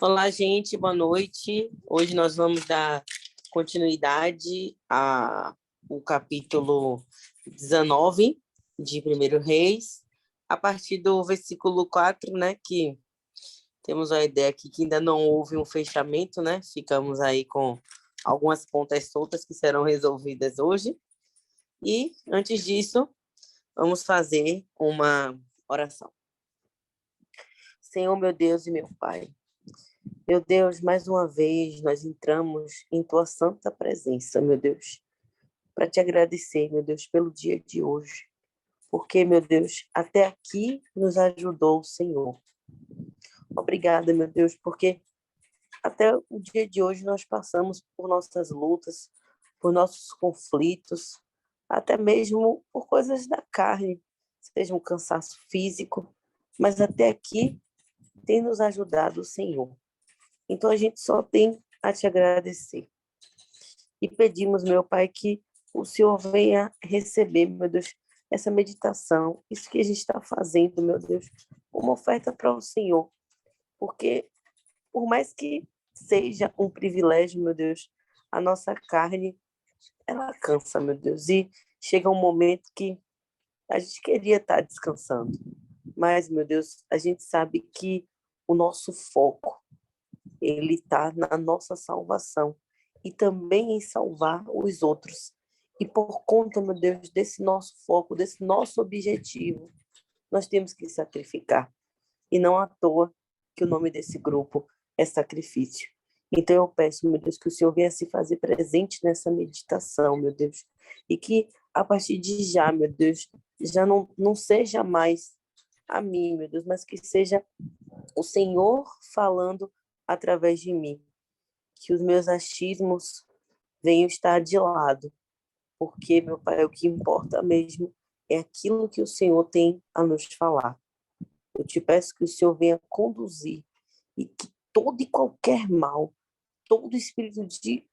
Olá, gente, boa noite. Hoje nós vamos dar continuidade ao capítulo 19 de Primeiro Reis, a partir do versículo 4, né, que temos a ideia aqui que ainda não houve um fechamento, né? Ficamos aí com algumas pontas soltas que serão resolvidas hoje. E, antes disso, vamos fazer uma oração. Senhor, meu Deus e meu Pai, meu Deus, mais uma vez nós entramos em Tua santa presença, meu Deus, para te agradecer, meu Deus, pelo dia de hoje, porque, meu Deus, até aqui nos ajudou o Senhor. Obrigada, meu Deus, porque até o dia de hoje nós passamos por nossas lutas, por nossos conflitos, até mesmo por coisas da carne, seja um cansaço físico, mas até aqui tem nos ajudado o Senhor. Então a gente só tem a te agradecer. E pedimos, meu Pai, que o Senhor venha receber, meu Deus, essa meditação, isso que a gente está fazendo, meu Deus, uma oferta para o Senhor. Porque, por mais que seja um privilégio, meu Deus, a nossa carne, ela cansa, meu Deus, e chega um momento que a gente queria estar descansando. Mas, meu Deus, a gente sabe que o nosso foco, ele está na nossa salvação e também em salvar os outros. E por conta, meu Deus, desse nosso foco, desse nosso objetivo, nós temos que sacrificar. E não à toa que o nome desse grupo é sacrifício. Então eu peço, meu Deus, que o Senhor venha se fazer presente nessa meditação, meu Deus. E que a partir de já, meu Deus, já não seja mais a mim, meu Deus, mas que seja o Senhor falando através de mim. Que os meus achismos venham estar de lado, porque, meu Pai, o que importa mesmo é aquilo que o Senhor tem a nos falar. Eu te peço que o Senhor venha conduzir e que todo e qualquer mal, todo espírito de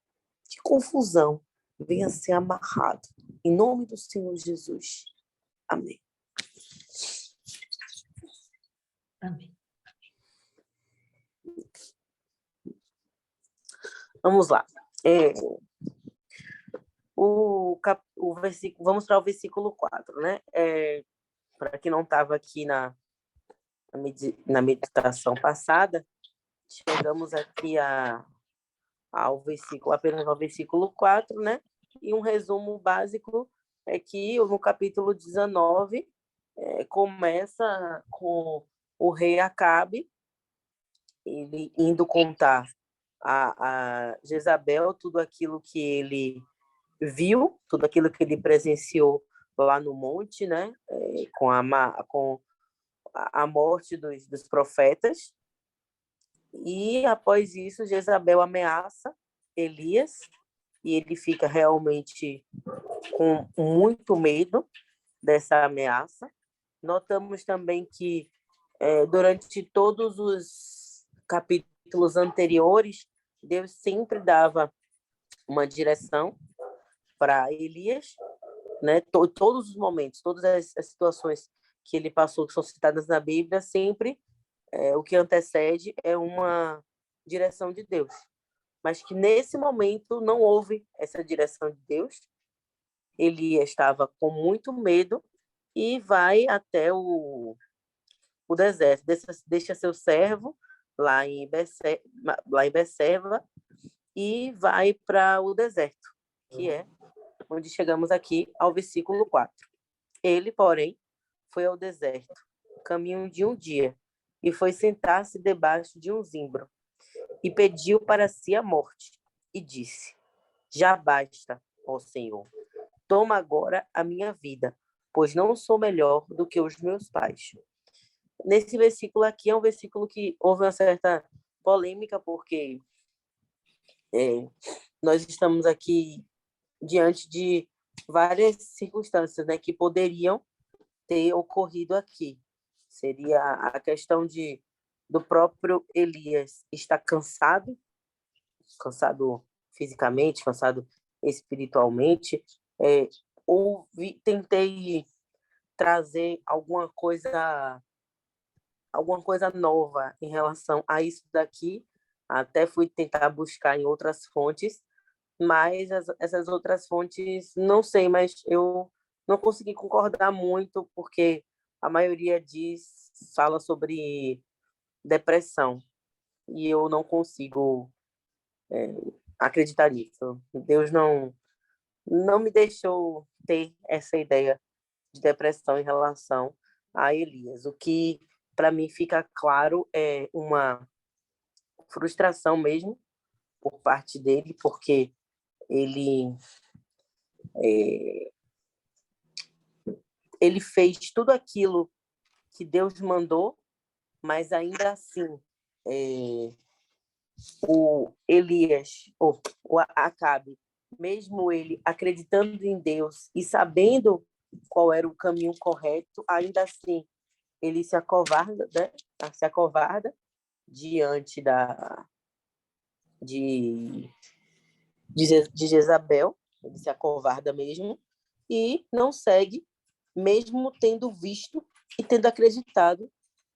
confusão venha ser amarrado. Em nome do Senhor Jesus. Amém. Amém. Vamos lá. Vamos para o versículo 4, né? Para quem não estava aqui na meditação passada, chegamos aqui apenas ao versículo 4, né? E um resumo básico é que no capítulo 19 começa com o rei Acabe, ele indo contar a Jezabel tudo aquilo que ele viu, tudo aquilo que ele presenciou lá no monte, né? Com a morte dos profetas. E após isso, Jezabel ameaça Elias e ele fica realmente com muito medo dessa ameaça. Notamos também que durante todos os capítulos anteriores, Deus sempre dava uma direção para Elias, né? Todos os momentos, todas as situações que ele passou, que são citadas na Bíblia, sempre o que antecede é uma direção de Deus. Mas que nesse momento não houve essa direção de Deus. Elias estava com muito medo e vai até o deserto. Deixa seu servo lá em Beceba e vai para o deserto, que é onde chegamos aqui ao versículo 4. Ele, porém, foi ao deserto, caminho de um dia, e foi sentar-se debaixo de um zimbro, e pediu para si a morte, e disse: já basta, ó Senhor, toma agora a minha vida, pois não sou melhor do que os meus pais. Nesse versículo aqui é um versículo que houve uma certa polêmica, porque nós estamos aqui diante de várias circunstâncias, né, que poderiam ter ocorrido aqui. Seria a questão do próprio Elias estar cansado fisicamente, cansado espiritualmente. Tentei trazer alguma coisa nova em relação a isso daqui, Até fui tentar buscar em outras fontes, mas essas outras fontes, não sei, mas eu não consegui concordar muito, porque a maioria fala sobre depressão, e eu não consigo acreditar nisso. Deus não me deixou ter essa ideia de depressão em relação a Elias. O que, para mim, fica claro é uma frustração mesmo por parte dele, porque ele é, ele fez tudo aquilo que Deus mandou, mas ainda assim é, o Elias, ou o Acabe, mesmo ele acreditando em Deus e sabendo qual era o caminho correto, ainda assim ele se acovarda, né? Se acovarda diante de, de Jezabel, ele se acovarda mesmo e não segue, mesmo tendo visto e tendo acreditado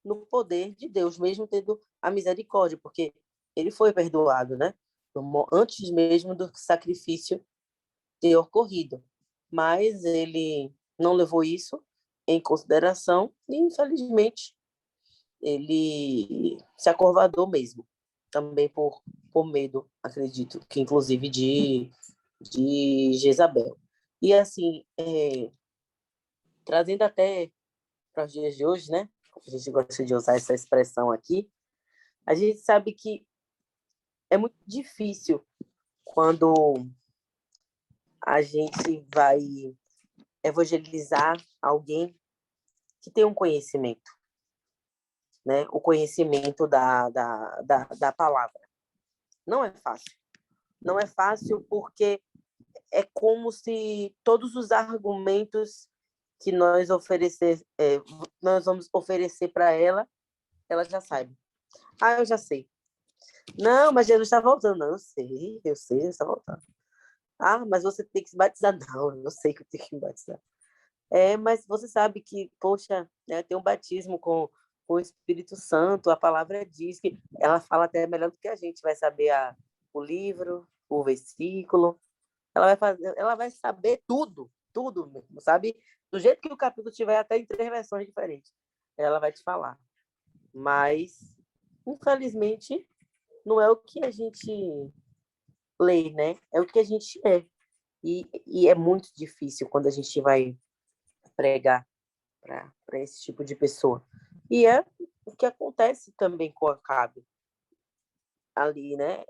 no poder de Deus, mesmo tendo a misericórdia, porque ele foi perdoado, né? Antes mesmo do sacrifício ter ocorrido. Mas ele não levou isso em consideração e, infelizmente, ele se acovardou mesmo, também por medo, acredito, que inclusive de Jezabel. E assim, trazendo até para os dias de hoje, né? A gente gosta de usar essa expressão aqui. A gente sabe que é muito difícil quando a gente vai evangelizar alguém que tem um conhecimento, né? O conhecimento da palavra. Não é fácil. Não é fácil porque é como se todos os argumentos que nós vamos oferecer para ela, ela já sabe. Ah, eu já sei. Não, mas Jesus está voltando. Não, eu sei, ele está voltando. Ah, mas você tem que se batizar. Não, eu não sei que eu tenho que me batizar. Mas você sabe que, poxa, né, tem um batismo com o Espírito Santo, a palavra diz que ela fala até melhor do que a gente, vai saber o livro, o versículo, ela vai saber tudo, tudo mesmo, sabe? Do jeito que o capítulo tiver, até em 3 versões diferentes, ela vai te falar. Mas, infelizmente, não é o que a gente lê, né? É o que a gente é. E é muito difícil quando a gente vai pregar para esse tipo de pessoa. E é o que acontece também com a Acabe ali, né?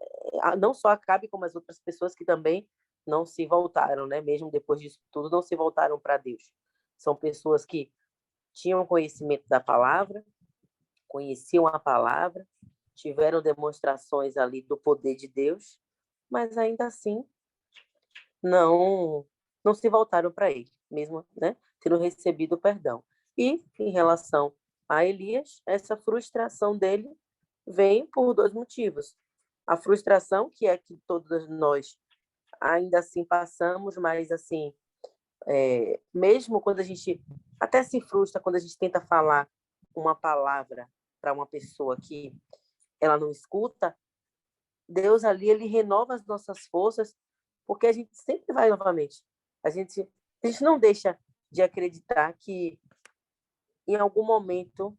Não só a Acabe, como as outras pessoas que também não se voltaram, né? Mesmo depois disso tudo, não se voltaram para Deus. São pessoas que tinham conhecimento da palavra, conheciam a palavra, tiveram demonstrações ali do poder de Deus, mas ainda assim não se voltaram para ele, mesmo, né, tendo recebido perdão. E em relação a Elias, essa frustração dele vem por 2 motivos. A frustração, que é que todos nós ainda assim passamos, mas assim, mesmo quando a gente até se frustra quando a gente tenta falar uma palavra para uma pessoa que ela não escuta, Deus ali ele renova as nossas forças, porque a gente sempre vai novamente. A gente não deixa de acreditar que em algum momento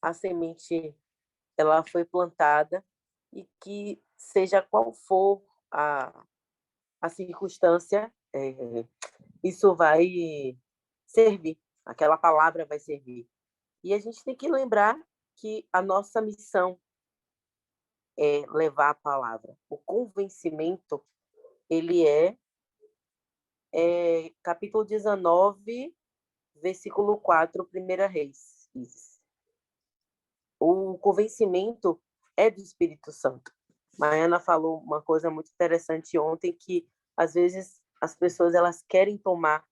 a semente ela foi plantada e que seja qual for a circunstância, isso vai servir, aquela palavra vai servir. E a gente tem que lembrar que a nossa missão é levar a palavra. O convencimento, ele capítulo 19, versículo 4, 1 Reis. Isso. O convencimento é do Espírito Santo. Maiana falou uma coisa muito interessante ontem, que às vezes as pessoas elas querem tomar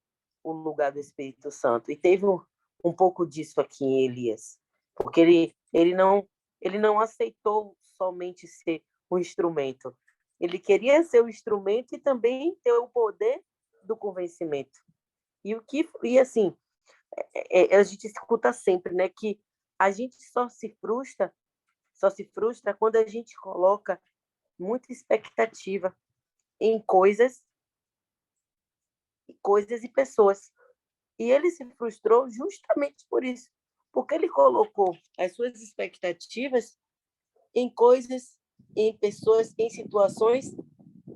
o lugar do Espírito Santo. E teve um pouco disso aqui em Elias, porque ele não aceitou somente ser um instrumento. Ele queria ser o instrumento e também ter o poder do convencimento. E assim, a gente escuta sempre, né, que a gente só se frustra só se frustra quando a gente coloca muita expectativa em coisas e pessoas. E ele se frustrou justamente por isso, porque ele colocou as suas expectativas em coisas, em pessoas, em situações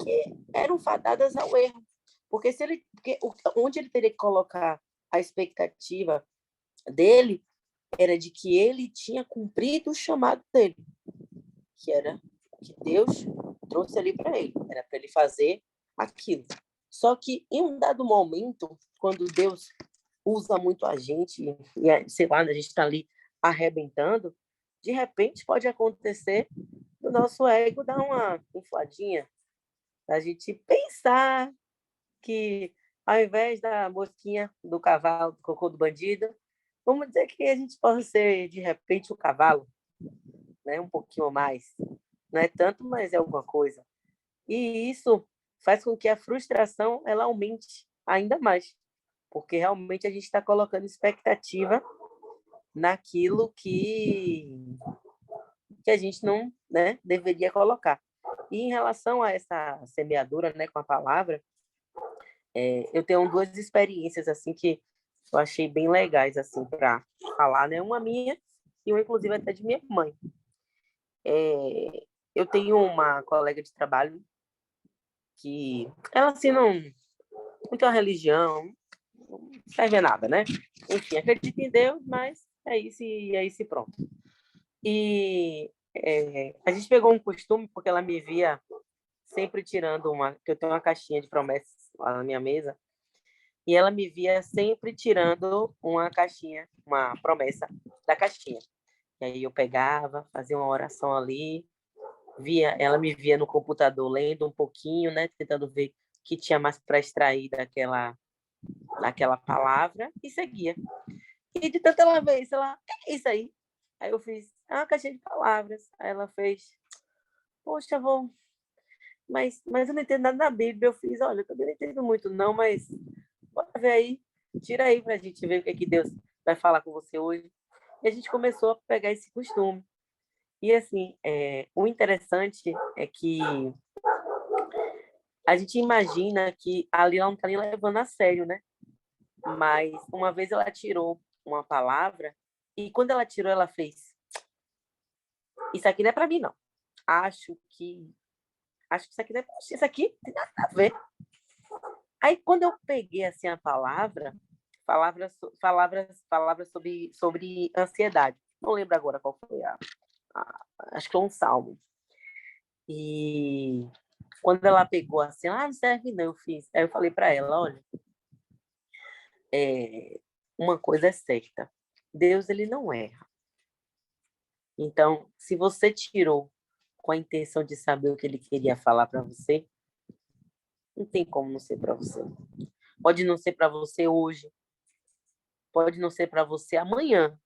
que eram fadadas ao erro. Porque onde ele teria que colocar a expectativa dele era de que ele tinha cumprido o chamado dele, que era o que Deus trouxe ali para ele, era para ele fazer aquilo. Só que em um dado momento, quando Deus usa muito a gente, e sei lá, a gente está ali arrebentando, de repente pode acontecer do nosso ego dar uma infladinha, a gente pensar que ao invés da mosquinha do cavalo, do cocô do bandido, vamos dizer que a gente possa ser de repente o cavalo, né? Um pouquinho mais. Não é tanto, mas é alguma coisa. E isso faz com que a frustração ela aumente ainda mais, porque realmente a gente está colocando expectativa naquilo que a gente não, né, deveria colocar. E em relação a essa semeadura, né, com a palavra, eu tenho duas experiências assim que eu achei bem legais assim para falar, né? Uma minha e uma inclusive até de minha mãe. Eu tenho uma colega de trabalho que ela assim não tem uma religião, não serve a nada, né? Enfim, acredita em Deus, mas é isso e pronto. E a gente pegou um costume porque ela me via sempre tirando que eu tenho uma caixinha de promessas lá na minha mesa. E ela me via sempre tirando uma caixinha, uma promessa da caixinha. E aí eu pegava, fazia uma oração ali, ela me via no computador lendo um pouquinho, né, tentando ver o que tinha mais para extrair daquela palavra e seguia. E de tanta ela ver isso, ela, o que é isso aí? Aí eu fiz, uma caixinha de palavras. Aí ela fez, poxa, mas eu não entendo nada da Bíblia. Eu fiz, olha, eu também não entendo muito não, mas bora ver aí, tira aí pra gente ver o que é que Deus vai falar com você hoje. E a gente começou a pegar esse costume. E assim, o interessante é que a gente imagina que ali ela não está nem levando a sério, né? Mas uma vez ela tirou uma palavra e quando ela tirou, ela fez: Isso aqui não é para mim, não. Acho que isso aqui não é pra... Isso aqui tem nada a ver. Aí quando eu peguei assim a palavras sobre ansiedade. Não lembro agora qual foi acho que é um salmo. E quando ela pegou assim, não serve não, eu fiz. Aí eu falei para ela, olha, uma coisa é certa, Deus ele não erra. Então, se você tirou com a intenção de saber o que ele queria falar para você, não tem como não ser para você. Pode não ser para você hoje, pode não ser para você amanhã,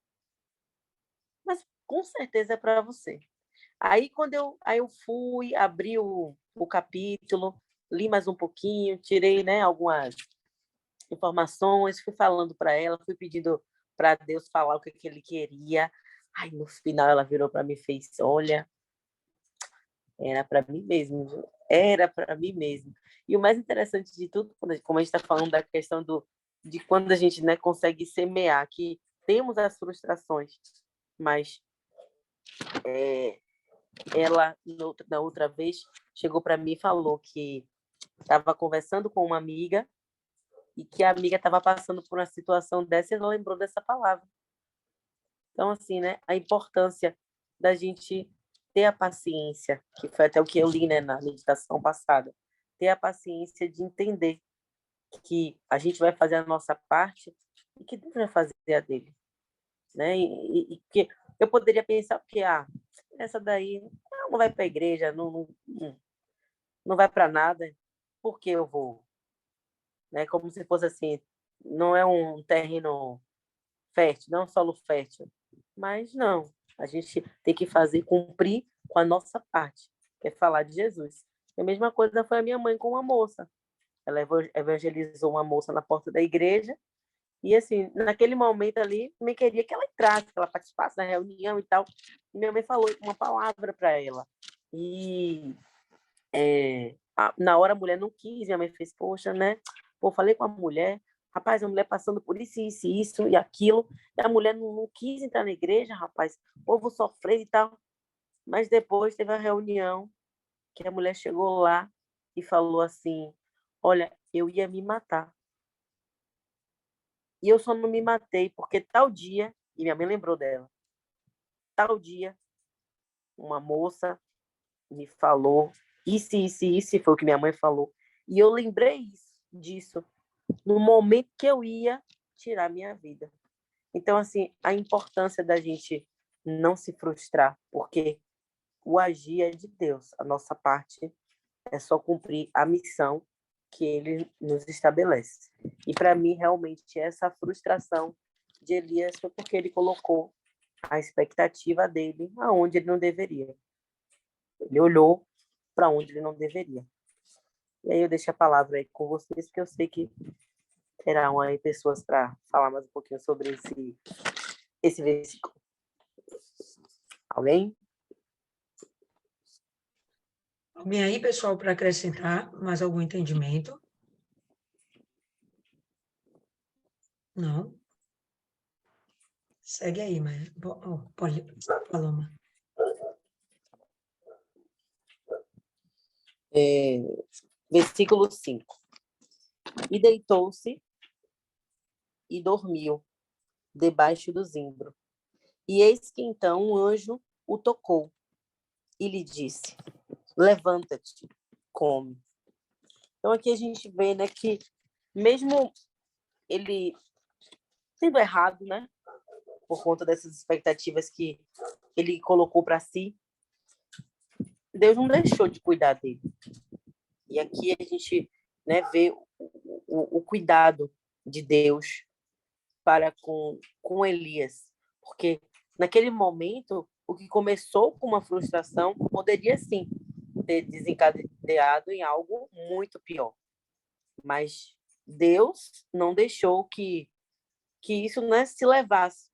mas com certeza é para você. Aí quando eu fui, abri o capítulo, li mais um pouquinho, tirei, né, algumas informações, fui falando para ela, fui pedindo para Deus falar o que ele queria. Aí no final ela virou para mim e fez: Olha, era para mim mesmo, viu? Era para mim mesmo. E o mais interessante de tudo, como a gente está falando da questão de quando a gente, né, consegue semear, que temos as frustrações, mas ela, na outra vez, chegou para mim e falou que estava conversando com uma amiga e que a amiga estava passando por uma situação dessa e não lembrou dessa palavra. Então, assim, né, a importância da gente ter a paciência, que foi até o que eu li, né, na meditação passada, ter a paciência de entender que a gente vai fazer a nossa parte e que Deus vai fazer a dele, né? E que eu poderia pensar que essa daí não vai para a igreja, não vai para nada, por que eu vou? Né? Como se fosse assim, não é um terreno fértil, não é um solo fértil. Mas não, a gente tem que fazer, cumprir com a nossa parte, que é falar de Jesus. E a mesma coisa foi a minha mãe com uma moça. Ela evangelizou uma moça na porta da igreja E, assim, naquele momento ali, me queria que ela entrasse, que ela participasse da reunião e tal. E minha mãe falou uma palavra para ela. E na hora a mulher não quis, minha mãe fez, poxa, né? Pô, falei com a mulher, rapaz, a mulher passando por isso e aquilo, e a mulher não quis entrar na igreja, rapaz, ou vou sofrer e tal. Mas depois teve a reunião, que a mulher chegou lá e falou assim, olha, eu ia me matar. E eu só não me matei porque tal dia, e minha mãe lembrou dela, tal dia, uma moça me falou isso, foi o que minha mãe falou. E eu lembrei disso no momento que eu ia tirar minha vida. Então, assim, a importância da gente não se frustrar, porque o agir é de Deus. A nossa parte é só cumprir a missão que ele nos estabelece. E para mim, realmente, essa frustração de Elias foi porque ele colocou a expectativa dele aonde ele não deveria. Ele olhou para onde ele não deveria. E aí eu deixo a palavra aí com vocês, porque eu sei que terão aí pessoas para falar mais um pouquinho sobre esse versículo. Alguém? Alguém aí, pessoal, para acrescentar mais algum entendimento? Não? Segue aí, mas pode, Paloma. Versículo 5. E deitou-se e dormiu debaixo do zimbro. E eis que então um anjo o tocou e lhe disse, levanta-te, come. Então aqui a gente vê, né, que mesmo ele tendo errado, né, por conta dessas expectativas que ele colocou para si, Deus não deixou de cuidar dele. E aqui a gente, né, vê o cuidado de Deus para com Elias. Porque naquele momento, o que começou com uma frustração poderia sim ter desencadeado em algo muito pior. Mas Deus não deixou que isso, né, se levasse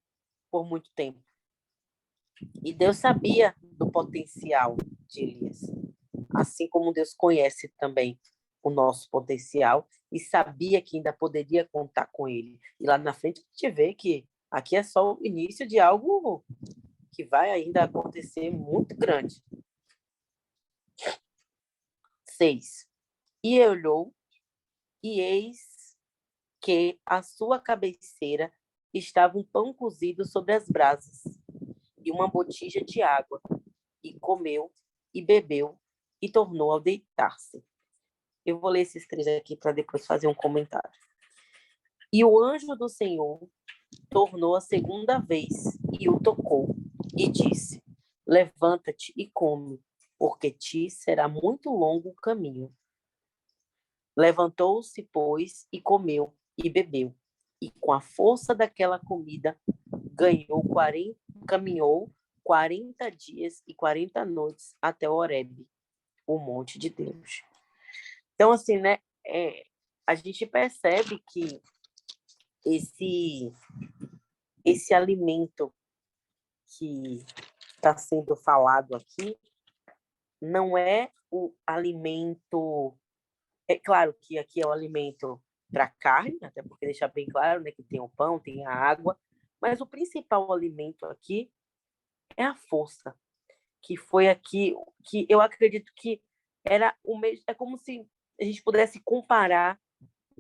por muito tempo. E Deus sabia do potencial de Elias, assim como Deus conhece também o nosso potencial e sabia que ainda poderia contar com ele. E lá na frente a gente vê que aqui é só o início de algo que vai ainda acontecer muito grande. 6. E olhou, e eis que à sua cabeceira estava um pão cozido sobre as brasas e uma botija de água, e comeu, e bebeu, e tornou ao deitar-se. Eu vou ler esses 3 aqui para depois fazer um comentário. E o anjo do Senhor tornou a segunda vez e o tocou, e disse, levanta-te e come, porque te será muito longo o caminho. Levantou-se, pois, e comeu, e bebeu, e com a força daquela comida caminhou 40 dias e 40 noites até Horebe, o monte de Deus. Então, assim, né, a gente percebe que esse alimento que está sendo falado aqui não é o alimento... É claro que aqui é o alimento para carne, até porque deixa bem claro, né, que tem o pão, tem a água, mas o principal alimento aqui é a força, que foi aqui, que eu acredito que era o mesmo, é como se a gente pudesse comparar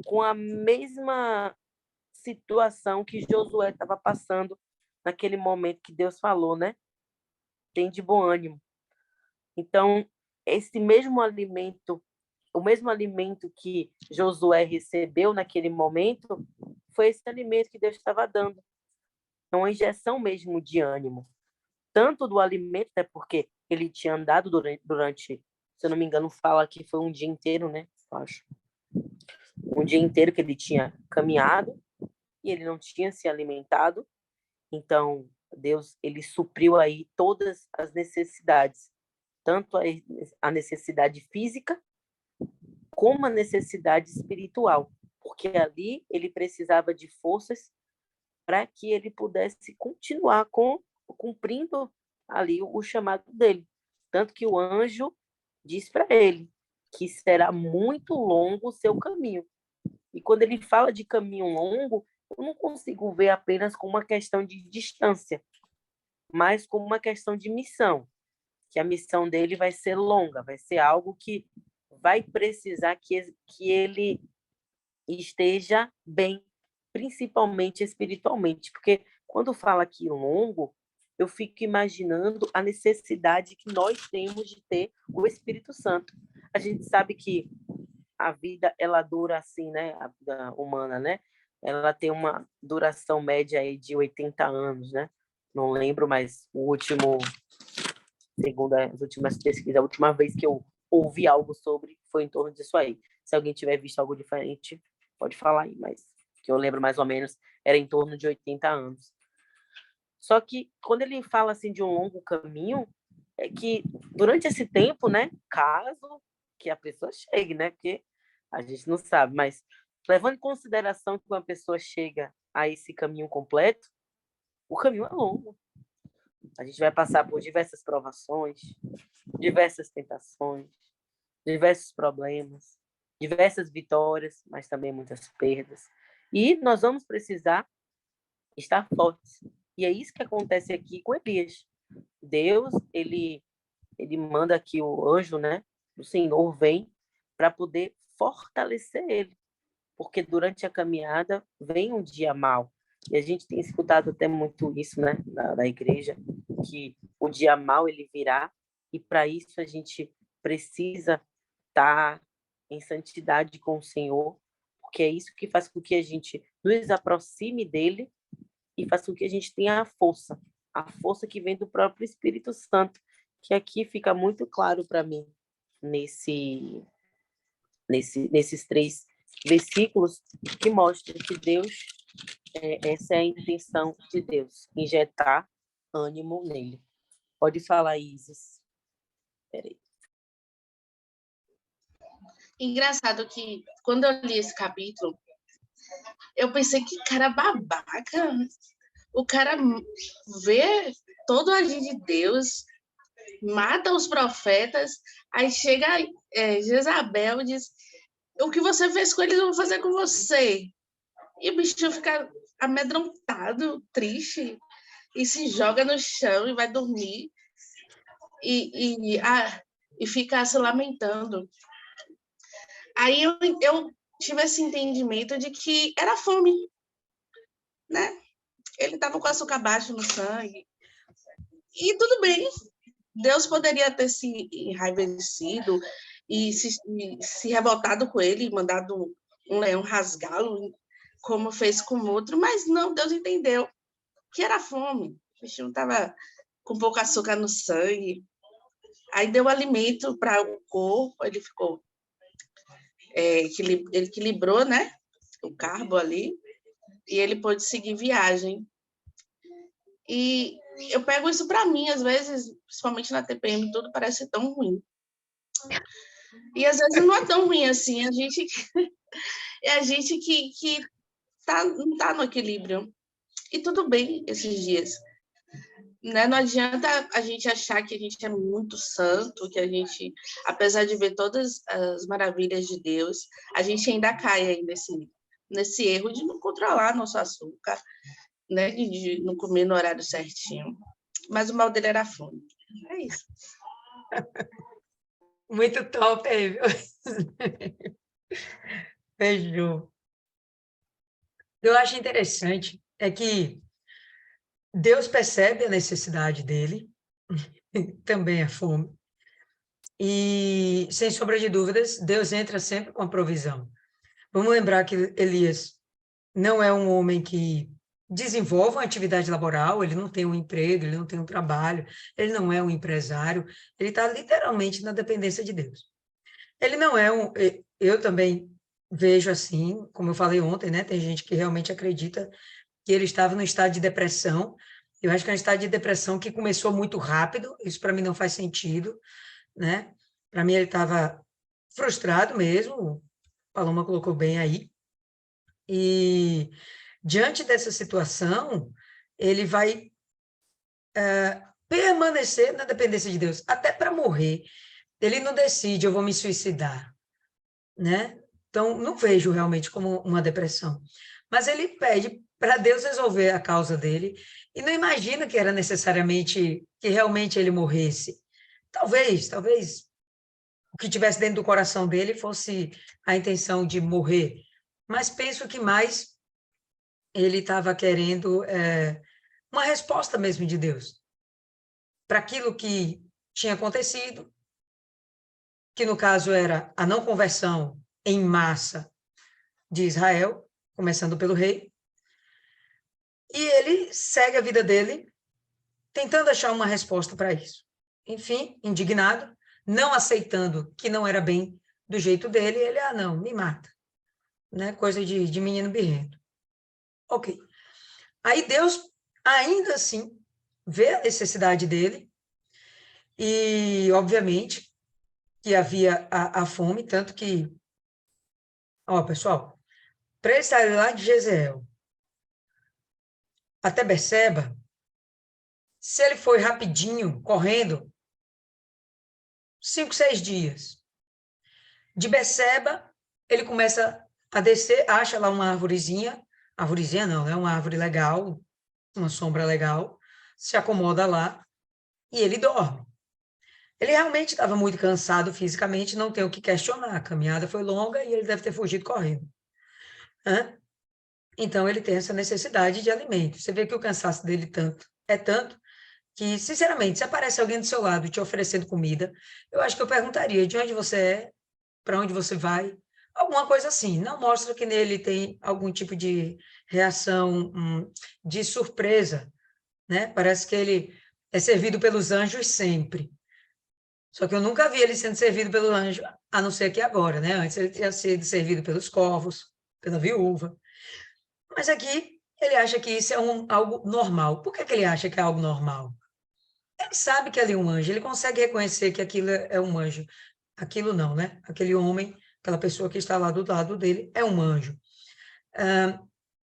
com a mesma situação que Josué estava passando naquele momento que Deus falou, né? Tem de bom ânimo. Então, esse mesmo alimento, o mesmo alimento que Josué recebeu naquele momento, foi esse alimento que Deus estava dando. É uma injeção mesmo de ânimo. Tanto do alimento, né, porque ele tinha andado durante, se eu não me engano, fala que foi um dia inteiro, né? Acho. Um dia inteiro que ele tinha caminhado e ele não tinha se alimentado. Então, Deus, ele supriu aí todas as necessidades, tanto a necessidade física como a necessidade espiritual. porque ali ele precisava de forças para que ele pudesse continuar cumprindo ali o chamado dele. Tanto que o anjo diz para ele que será muito longo o seu caminho. E quando ele fala de caminho longo, eu não consigo ver apenas como uma questão de distância, mas como uma questão de missão, que a missão dele vai ser longa, vai ser algo que vai precisar que ele esteja bem, principalmente espiritualmente, porque quando fala aqui longo, eu fico imaginando a necessidade que nós temos de ter o Espírito Santo. A gente sabe que a vida ela dura assim, né? A vida humana, né? Ela tem uma duração média aí de 80 anos, né? Não lembro, mas o último, segundo as últimas pesquisas, a última vez que eu ouvi algo sobre foi em torno disso aí. Se alguém tiver visto algo diferente, pode falar aí, mas que eu lembro mais ou menos era em torno de 80 anos. Só que quando ele fala assim de um longo caminho, é que durante esse tempo, né, caso que a pessoa chegue, né, porque a gente não sabe, mas levando em consideração que uma pessoa chega a esse caminho completo, o caminho é longo. A gente vai passar por diversas provações, diversas tentações, diversos problemas, diversas vitórias, mas também muitas perdas. E nós vamos precisar estar fortes. E é isso que acontece aqui com Elias. Deus, ele manda que o anjo, né, do Senhor vem para poder fortalecer ele, porque durante a caminhada vem um dia mau. E a gente tem escutado até muito isso, né, da igreja, que o dia mau ele virá, e para isso a gente precisa estar em santidade com o Senhor, porque é isso que faz com que a gente nos aproxime dele e faz com que a gente tenha a força que vem do próprio Espírito Santo, que aqui fica muito claro para mim nesses 3 versículos que mostram que Deus, essa é a intenção de Deus, injetar ânimo nele. Pode falar, Isis. Peraí. Engraçado que, quando eu li esse capítulo, eu pensei que cara babaca. O cara vê todo o agir de Deus, mata os profetas, aí chega Jezabel e diz: o que você fez com eles, eu vou fazer com você. E o bicho fica amedrontado, triste, e se joga no chão e vai dormir, e fica se lamentando. Aí eu tive esse entendimento de que era fome, né? Ele estava com açúcar baixo no sangue. E tudo bem, Deus poderia ter se enraivecido e se revoltado com ele, mandado um leão rasgá-lo, como fez com o outro, mas não, Deus entendeu que era fome. O bichinho estava com pouco açúcar no sangue. Aí deu alimento para o corpo, ele ficou... ele equilibrou, né, o carbo ali, e ele pôde seguir viagem. E eu pego isso para mim, às vezes, principalmente na TPM, tudo parece tão ruim. E às vezes não é tão ruim assim, é a gente que não está no equilíbrio. E tudo bem esses dias. Né? Não adianta a gente achar que a gente é muito santo, que a gente, apesar de ver todas as maravilhas de Deus, a gente ainda cai aí nesse erro de não controlar nosso açúcar, né? De não comer no horário certinho. Mas o mal dele era a fome. É isso. Muito top aí, viu? Beijo. Eu acho interessante é que Deus percebe a necessidade dele, também a fome, e, sem sombra de dúvidas, Deus entra sempre com a provisão. Vamos lembrar que Elias não é um homem que desenvolve uma atividade laboral, ele não tem um emprego, ele não tem um trabalho, ele não é um empresário, ele está literalmente na dependência de Deus. Ele não é um... Eu também vejo assim, como eu falei ontem, né? Tem gente que realmente acredita que ele estava no estado de depressão. Eu acho que é um estado de depressão que começou muito rápido, isso para mim não faz sentido, né? Para mim ele estava frustrado mesmo, Paloma colocou bem aí, E, diante dessa situação, ele vai permanecer na dependência de Deus, até para morrer. Ele não decide, eu vou me suicidar, né? Então, não vejo realmente como uma depressão. Mas ele pede para Deus resolver a causa dele e não imagina que era necessariamente que realmente ele morresse. Talvez o que tivesse dentro do coração dele fosse a intenção de morrer, mas penso que mais ele estava querendo uma resposta mesmo de Deus para aquilo que tinha acontecido, que no caso era a não conversão em massa de Israel, começando pelo rei, e ele segue a vida dele tentando achar uma resposta para isso. Enfim, indignado, não aceitando que não era bem do jeito dele, ele, não, me mata. Né? Coisa de menino birrento. Ok. Aí Deus, ainda assim, vê a necessidade dele e, obviamente, que havia a fome, tanto que, pessoal, para ele sair lá de Jezreel até Berseba, se ele foi rapidinho, correndo, 5, 6 dias. De Berseba, ele começa a descer, acha lá uma arvorezinha não, é uma árvore legal, uma sombra legal, se acomoda lá e ele dorme. Ele realmente estava muito cansado fisicamente, não tem o que questionar, a caminhada foi longa e ele deve ter fugido correndo. Então, ele tem essa necessidade de alimento. Você vê que o cansaço dele é tanto que, sinceramente, se aparece alguém do seu lado te oferecendo comida, eu acho que eu perguntaria de onde você é, para onde você vai, alguma coisa assim. Não mostra que nele tem algum tipo de reação de surpresa, né? Parece que ele é servido pelos anjos sempre. Só que eu nunca vi ele sendo servido pelo anjo, a não ser que agora, né? Antes ele tinha sido servido pelos corvos, pela viúva. Mas aqui ele acha que isso é algo normal. Por que ele acha que é algo normal? Ele sabe que ali é um anjo, ele consegue reconhecer que aquilo é um anjo. Aquilo não, né? Aquele homem, aquela pessoa que está lá do lado dele, é um anjo.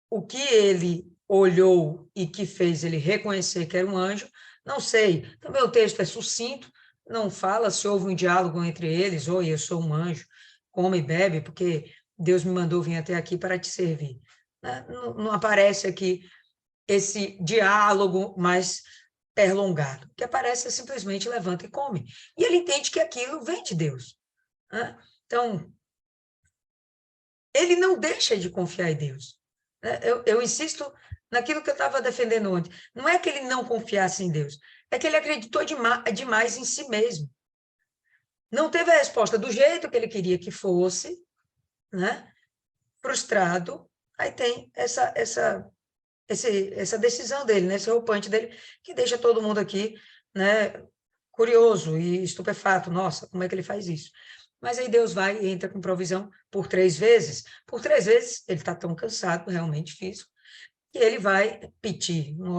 O que ele olhou e que fez ele reconhecer que era um anjo, não sei. Também o texto é sucinto, não fala se houve um diálogo entre eles, oi, eu sou um anjo, come e bebe, porque Deus me mandou vir até aqui para te servir. Não aparece aqui esse diálogo mais prolongado. O que aparece é simplesmente levanta e come. E ele entende que aquilo vem de Deus. Né? Então, ele não deixa de confiar em Deus. Eu insisto naquilo que eu estava defendendo ontem. Não é que ele não confiasse em Deus, é que ele acreditou demais em si mesmo. Não teve a resposta do jeito que ele queria que fosse, né? Frustrado. Aí tem essa decisão dele, né? Esse roupante dele, que deixa todo mundo aqui, né? Curioso e estupefato. Nossa, como é que ele faz isso? Mas aí Deus vai e entra com provisão por 3 vezes. Por 3 vezes, ele está tão cansado, realmente físico, que ele vai pedir. Uma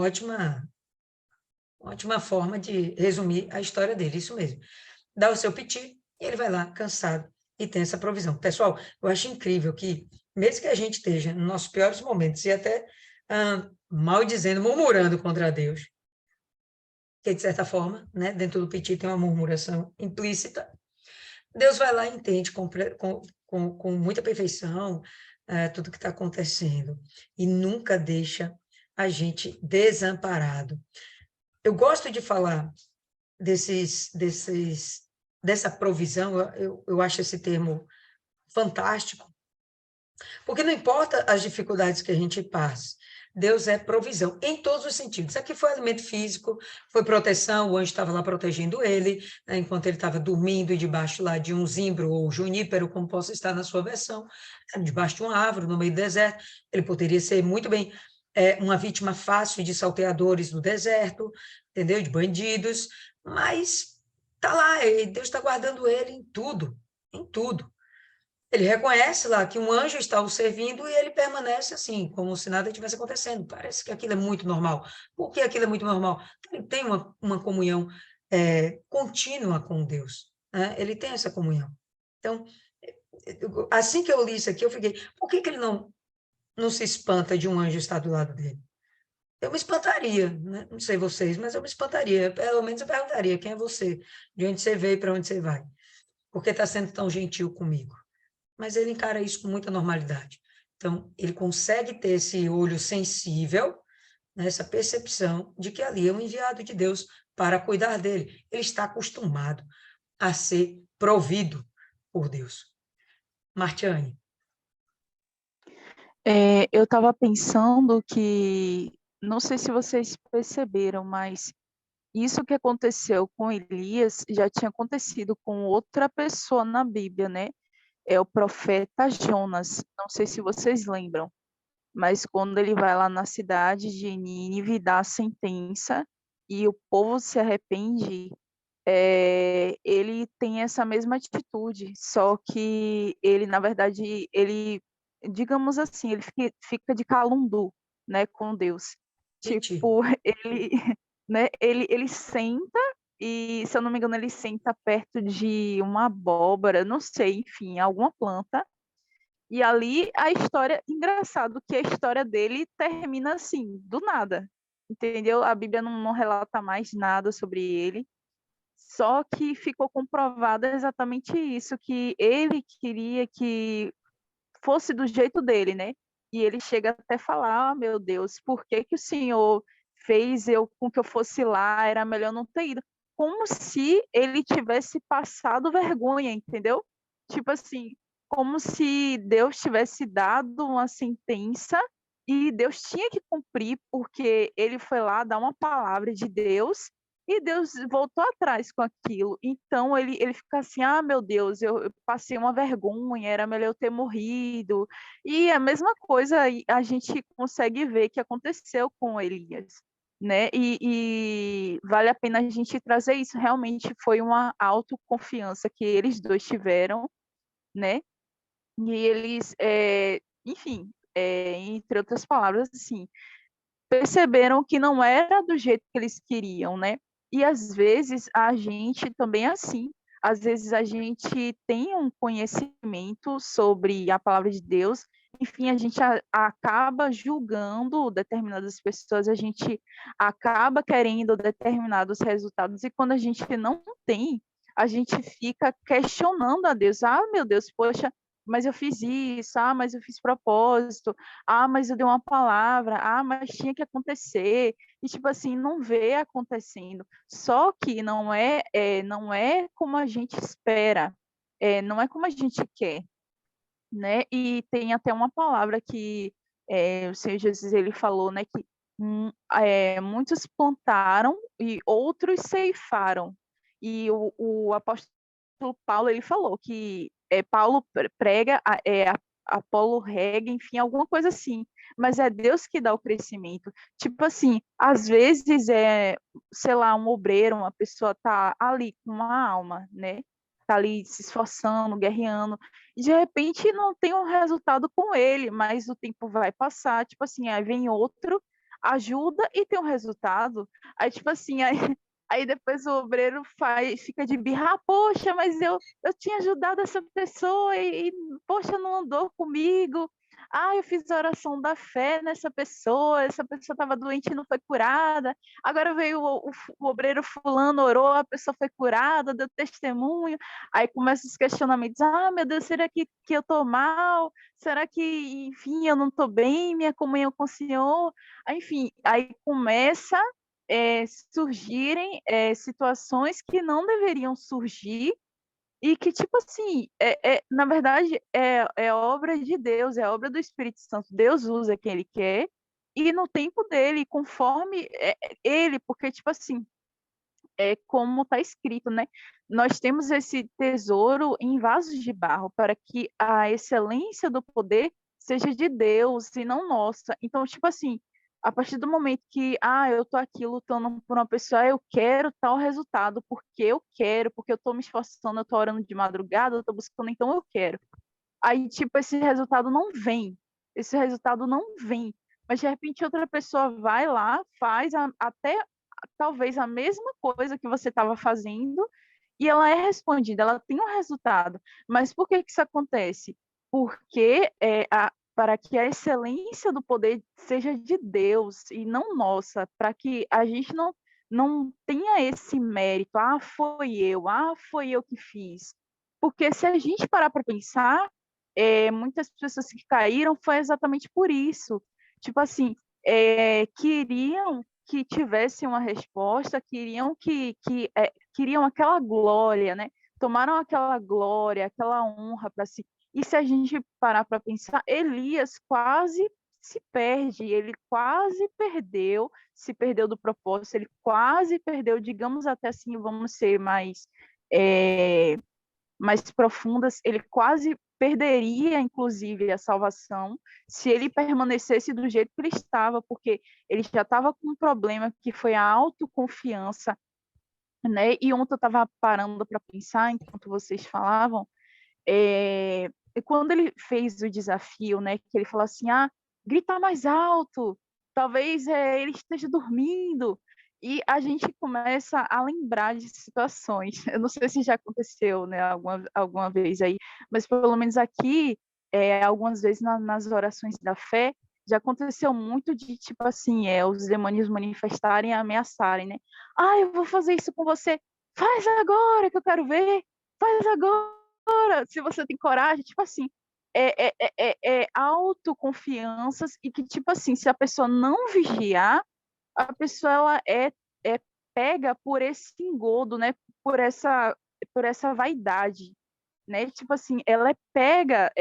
ótima forma de resumir a história dele, isso mesmo. Dá o seu piti e ele vai lá, cansado, e tem essa provisão. Pessoal, eu acho incrível que, mesmo que a gente esteja nos nossos piores momentos e até maldizendo, murmurando contra Deus, que de certa forma, né, dentro do piti tem uma murmuração implícita, Deus vai lá e entende com muita perfeição tudo que está acontecendo e nunca deixa a gente desamparado. Eu gosto de falar dessa provisão, eu acho esse termo fantástico, porque não importa as dificuldades que a gente passa, Deus é provisão, em todos os sentidos. Aqui foi alimento físico, foi proteção, o anjo estava lá protegendo ele, né, enquanto ele estava dormindo debaixo lá de um zimbro ou junípero, como possa estar na sua versão, debaixo de uma árvore, no meio do deserto. Ele poderia ser muito bem uma vítima fácil de salteadores do deserto, entendeu? De bandidos, mas está lá, Deus está guardando ele em tudo, em tudo. Ele reconhece lá que um anjo está o servindo e ele permanece assim, como se nada tivesse acontecendo. Parece que aquilo é muito normal. Por que aquilo é muito normal? Ele tem uma comunhão contínua com Deus. Né? Ele tem essa comunhão. Então, assim que eu li isso aqui, eu fiquei, por que ele não não se espanta de um anjo estar do lado dele? Eu me espantaria, né? Não sei vocês, mas eu me espantaria. Pelo menos eu perguntaria: quem é você? De onde você veio e para onde você vai? Por que está sendo tão gentil comigo? Mas ele encara isso com muita normalidade. Então, ele consegue ter esse olho sensível, né, essa percepção de que ali é um enviado de Deus para cuidar dele. Ele está acostumado a ser provido por Deus. Martiane. Eu estava pensando que, não sei se vocês perceberam, mas isso que aconteceu com Elias já tinha acontecido com outra pessoa na Bíblia, né? É o profeta Jonas. Não sei se vocês lembram, mas quando ele vai lá na cidade de Nínive e dá a sentença e o povo se arrepende, ele tem essa mesma atitude, só que ele, na verdade, digamos assim, ele fica de calundu, né, com Deus. Mentira. Tipo, ele, né, ele senta e, se eu não me engano, ele senta perto de uma abóbora, não sei, enfim, alguma planta. E ali a história, engraçado que a história dele termina assim, do nada, entendeu? A Bíblia não relata mais nada sobre ele. Só que ficou comprovado exatamente isso, que ele queria que fosse do jeito dele, né? E ele chega até a falar: "Ah, meu Deus, por que que o Senhor fez eu com que eu fosse lá? Era melhor não ter ido." Como se ele tivesse passado vergonha, entendeu? Tipo assim, como se Deus tivesse dado uma sentença e Deus tinha que cumprir, porque ele foi lá dar uma palavra de Deus e Deus voltou atrás com aquilo. Então ele fica assim: "Ah, meu Deus, eu passei uma vergonha, era melhor eu ter morrido." E a mesma coisa a gente consegue ver que aconteceu com Elias, né? E vale a pena a gente trazer isso. Realmente foi uma autoconfiança que eles dois tiveram, né? E eles, enfim, entre outras palavras, assim, perceberam que não era do jeito que eles queriam, né? E às vezes a gente também é assim. Às vezes a gente tem um conhecimento sobre a palavra de Deus, enfim, a gente acaba julgando determinadas pessoas, a gente acaba querendo determinados resultados, e quando a gente não tem, a gente fica questionando a Deus. Ah, meu Deus, poxa, mas eu fiz isso, ah, mas eu fiz propósito, ah, mas eu dei uma palavra, ah, mas tinha que acontecer, e tipo assim, não vê acontecendo. Só que não é como a gente espera, não é como a gente quer, né? E tem até uma palavra que o Senhor Jesus ele falou, né, que muitos plantaram e outros ceifaram. E o apóstolo Paulo ele falou que Paulo prega, Apolo rega, enfim, alguma coisa assim. Mas é Deus que dá o crescimento. Tipo assim, às vezes sei lá, um obreiro, uma pessoa tá ali com uma alma, né? Tá ali se esforçando, guerreando, e de repente não tem um resultado com ele, mas o tempo vai passar, tipo assim, aí vem outro, ajuda e tem um resultado. Aí, tipo assim, aí depois o obreiro fica de birra: "Ah, poxa, mas eu tinha ajudado essa pessoa poxa, não andou comigo. Ah, eu fiz a oração da fé nessa pessoa, essa pessoa estava doente e não foi curada. Agora veio o obreiro fulano, orou, a pessoa foi curada, deu testemunho." Aí começam os questionamentos: "Ah, meu Deus, será que eu estou mal? Será que, enfim, eu não estou bem, minha comunhão com o Senhor?" Enfim, aí começa surgirem situações que não deveriam surgir e que, tipo assim, na verdade, é obra de Deus, é obra do Espírito Santo. Deus usa quem Ele quer e no tempo dele, conforme Ele, porque, tipo assim, é como está escrito, né? Nós temos esse tesouro em vasos de barro para que a excelência do poder seja de Deus e não nossa. Então, tipo assim, a partir do momento que eu tô aqui lutando por uma pessoa, eu quero tal resultado, porque eu quero, porque eu tô me esforçando, eu tô orando de madrugada, eu tô buscando, então eu quero. Aí, tipo, esse resultado não vem. Esse resultado não vem. Mas de repente outra pessoa vai lá, faz até talvez a mesma coisa que você estava fazendo e ela é respondida, ela tem um resultado. Mas por que isso acontece? Porque para que a excelência do poder seja de Deus e não nossa, para que a gente não tenha esse mérito, foi eu que fiz. Porque se a gente parar para pensar, muitas pessoas que caíram foi exatamente por isso. Tipo assim, queriam que tivesse uma resposta, queriam aquela glória, né? Tomaram aquela glória, aquela honra para si. E se a gente parar para pensar, Elias quase se perde, ele quase perdeu, se perdeu do propósito, ele quase perdeu, digamos até assim, vamos ser mais profundas, ele quase perderia, inclusive, a salvação se ele permanecesse do jeito que ele estava, porque ele já estava com um problema que foi a autoconfiança, né? E ontem eu estava parando para pensar, enquanto vocês falavam, e quando ele fez o desafio, né, que ele falou assim, grita mais alto, talvez ele esteja dormindo, e a gente começa a lembrar de situações. Eu não sei se já aconteceu, né, alguma vez aí, mas pelo menos aqui, algumas vezes nas orações da fé, já aconteceu muito de, tipo assim, os demônios manifestarem e ameaçarem, né? Eu vou fazer isso com você. Faz agora que eu quero ver. Faz agora. Se você tem coragem, tipo assim, autoconfianças e que, tipo assim, se a pessoa não vigiar, a pessoa ela é pega por esse engodo, né? Por essa vaidade, né? Tipo assim, ela é pega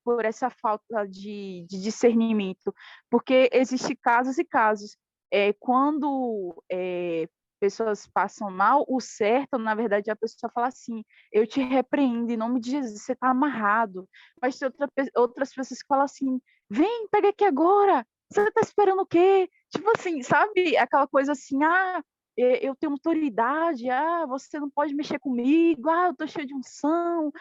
por essa falta de discernimento, porque existe casos e casos. Quando pessoas passam mal, o certo, na verdade, a pessoa fala assim, eu te repreendo em nome de Jesus, você está amarrado. Mas tem outras pessoas que falam assim, vem, pega aqui agora, você está esperando o quê? Tipo assim, sabe? Aquela coisa assim, eu tenho autoridade, você não pode mexer comigo, eu tô cheio de unção,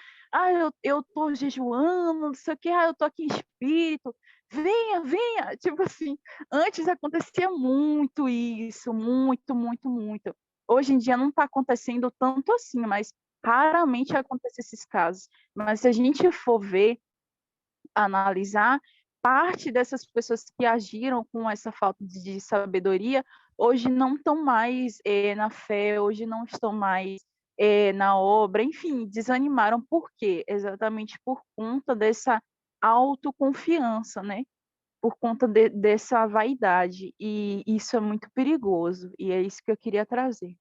eu tô jejuando, não sei o que, eu tô aqui em espírito, venha, venha, tipo assim, antes acontecia muito isso, muito, muito, muito. Hoje em dia não está acontecendo tanto assim, mas raramente acontece esses casos. Mas se a gente for ver, analisar, parte dessas pessoas que agiram com essa falta de sabedoria, hoje não estão mais na fé, hoje não estão mais na obra, enfim, desanimaram. Por quê? Exatamente por conta dessa autoconfiança, né? Por conta dessa vaidade. E isso é muito perigoso, e é isso que eu queria trazer.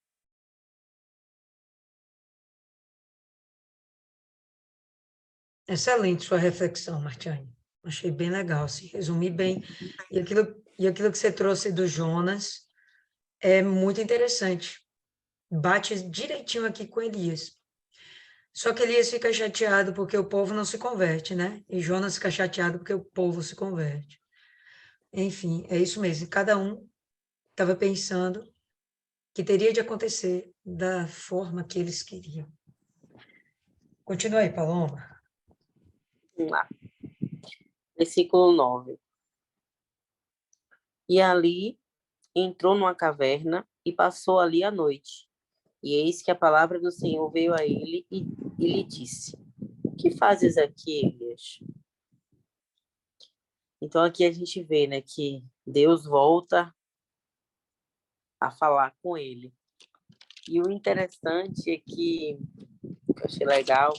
Excelente sua reflexão, Martiane. Achei bem legal, se resumir bem. E aquilo que você trouxe do Jonas é muito interessante. Bate direitinho aqui com Elias. Só que Elias fica chateado porque o povo não se converte, né? E Jonas fica chateado porque o povo se converte. Enfim, é isso mesmo. Cada um estava pensando que teria de acontecer da forma que eles queriam. Continua aí, Paloma. Vamos lá. Versículo 9. E ali entrou numa caverna e passou ali a noite. E eis que a palavra do Senhor veio a ele e lhe disse: que fazes aqui, Elias? Então aqui a gente vê, né, que Deus volta a falar com ele. E o interessante é que eu achei legal,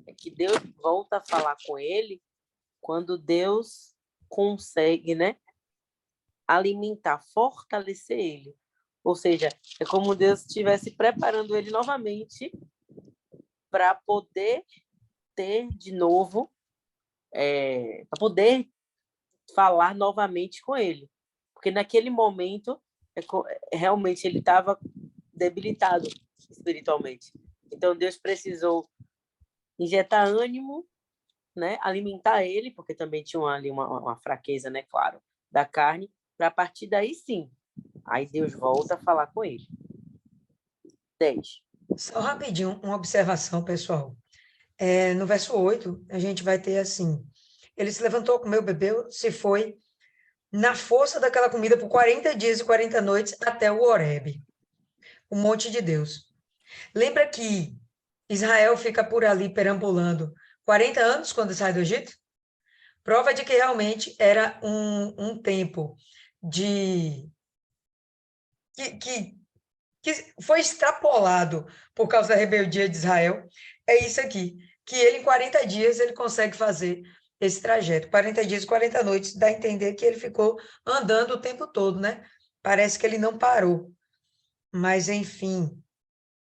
é que Deus volta a falar com ele quando Deus consegue, né, alimentar, fortalecer ele. Ou seja, é como Deus estivesse preparando ele novamente para poder ter de novo, para poder falar novamente com ele. Porque naquele momento, realmente ele estava debilitado espiritualmente. Então Deus precisou injetar ânimo, né, alimentar ele, porque também tinha ali uma fraqueza, né, claro, da carne, para a partir daí sim, aí Deus volta a falar com ele. 10. Só rapidinho, uma observação, pessoal. No verso 8, a gente vai ter assim: ele se levantou, comeu, bebeu, se foi na força daquela comida por 40 dias e 40 noites até o Horebe, o monte de Deus. Lembra que Israel fica por ali perambulando 40 anos quando sai do Egito? Prova de que realmente era um tempo de que foi extrapolado por causa da rebeldia de Israel. É isso aqui, que ele em 40 dias ele consegue fazer esse trajeto. 40 dias e 40 noites, dá a entender que ele ficou andando o tempo todo, né? Parece que ele não parou. Mas, enfim,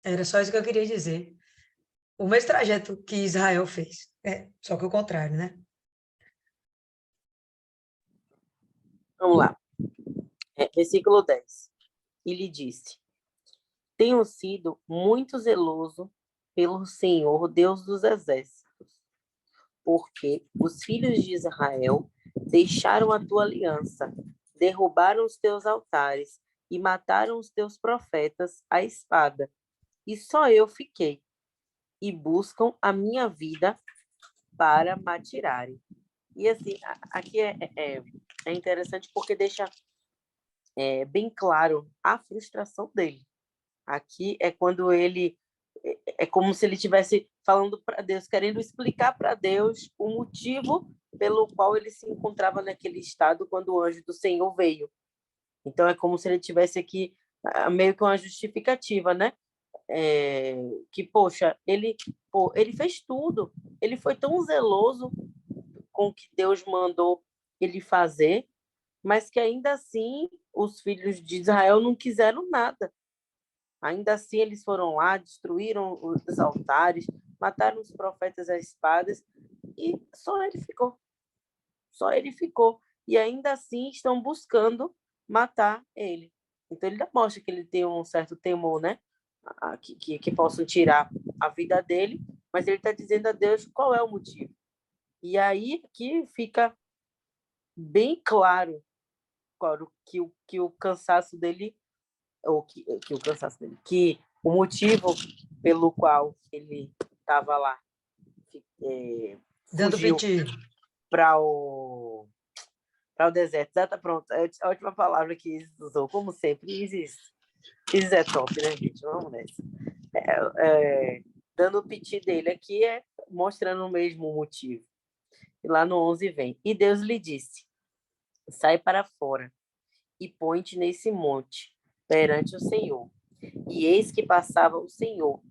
era só isso que eu queria dizer. O mesmo trajeto que Israel fez, só que o contrário, né? Vamos lá. Versículo 10. E lhe disse: Tenho sido muito zeloso pelo Senhor, Deus dos exércitos, porque os filhos de Israel deixaram a tua aliança, derrubaram os teus altares e mataram os teus profetas à espada. E só eu fiquei, e buscam a minha vida para me atirarem. E assim, aqui é interessante porque deixa bem claro a frustração dele. Aqui é quando ele é como se ele estivesse falando para Deus, querendo explicar para Deus o motivo pelo qual ele se encontrava naquele estado quando o anjo do Senhor veio. Então é como se ele tivesse aqui meio que uma justificativa, né? Que poxa, ele fez tudo, ele foi tão zeloso com o que Deus mandou ele fazer, mas que ainda assim os filhos de Israel não quiseram nada. Ainda assim, eles foram lá, destruíram os altares, mataram os profetas às espadas, e só ele ficou. Só ele ficou. E ainda assim estão buscando matar ele. Então, ele mostra que ele tem um certo temor, né? Que possam tirar a vida dele, mas ele está dizendo a Deus qual é o motivo. E aí que fica bem claro que o cansaço dele ou que o cansaço dele, que o motivo pelo qual ele estava lá Dando fugiu piti. para o deserto. Tá pronto, é a última palavra que Isis usou, como sempre. Isis é top, né, gente? Vamos nessa. Dando o piti dele aqui mostrando o mesmo motivo. E lá no 11 vem. E Deus lhe disse: sai para fora e põe-te nesse monte perante o Senhor. E eis que passava o Senhor,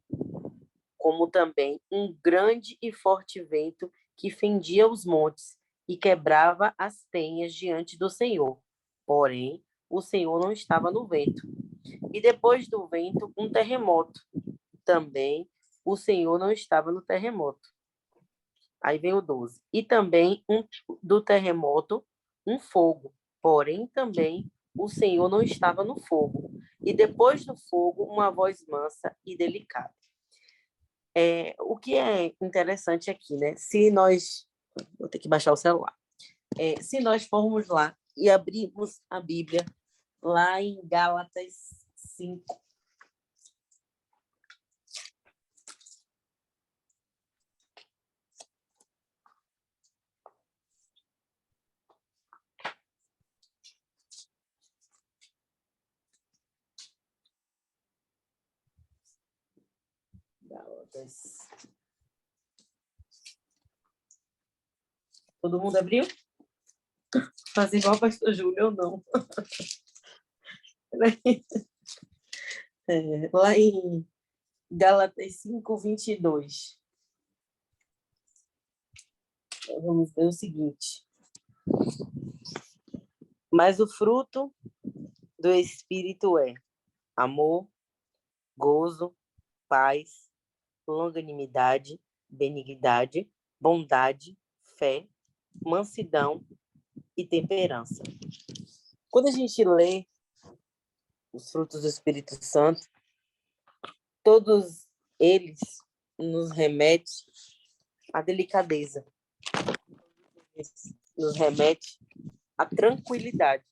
como também um grande e forte vento que fendia os montes e quebrava as penhas diante do Senhor. Porém, o Senhor não estava no vento. E depois do vento, um terremoto. Também o Senhor não estava no terremoto. Aí vem o 12. E também do terremoto, um fogo. Porém, também o Senhor não estava no fogo. E depois do fogo, uma voz mansa e delicada. O que é interessante aqui, né? Se nós... Vou ter que baixar o celular. Se nós formos lá e abrirmos a Bíblia, lá em Gálatas 5, Gálatas. Todo mundo abriu? Faz igual o pastor Júlio, eu não. Lá em Gálatas 5, 22. Vamos ver o seguinte. Mas o fruto do Espírito é amor, gozo, paz, longanimidade, benignidade, bondade, fé, mansidão e temperança. Quando a gente lê os frutos do Espírito Santo, todos eles nos remetem à delicadeza, nos remete à tranquilidade.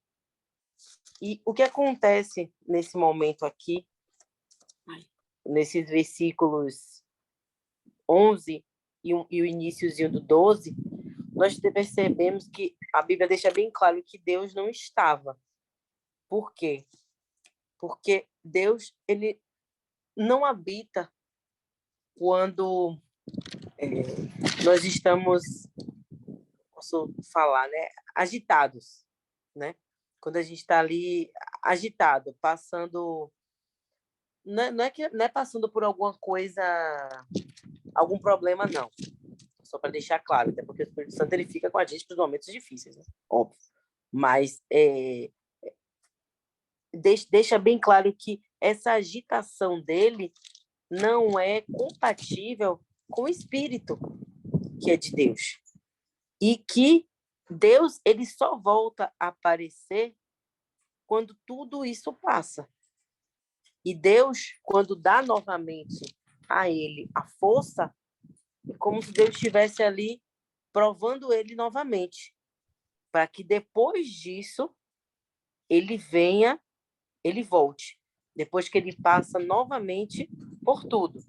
E o que acontece nesse momento aqui, nesses versículos 11 e o iniciozinho do 12, nós percebemos que a Bíblia deixa bem claro que Deus não estava. Por quê? Porque Deus, ele não habita quando nós estamos posso falar, né? Agitados, né? Quando a gente está ali agitado, passando... Não é passando por alguma coisa, algum problema, não. Só para deixar claro, até porque o Espírito Santo ele fica com a gente nos momentos difíceis, né? Óbvio. Mas deixa bem claro que essa agitação dele não é compatível com o Espírito que é de Deus. E que Deus ele só volta a aparecer quando tudo isso passa. E Deus, quando dá novamente a ele a força, é como se Deus estivesse ali provando ele novamente, para que depois disso ele venha, ele volte, depois que ele passa novamente por tudo.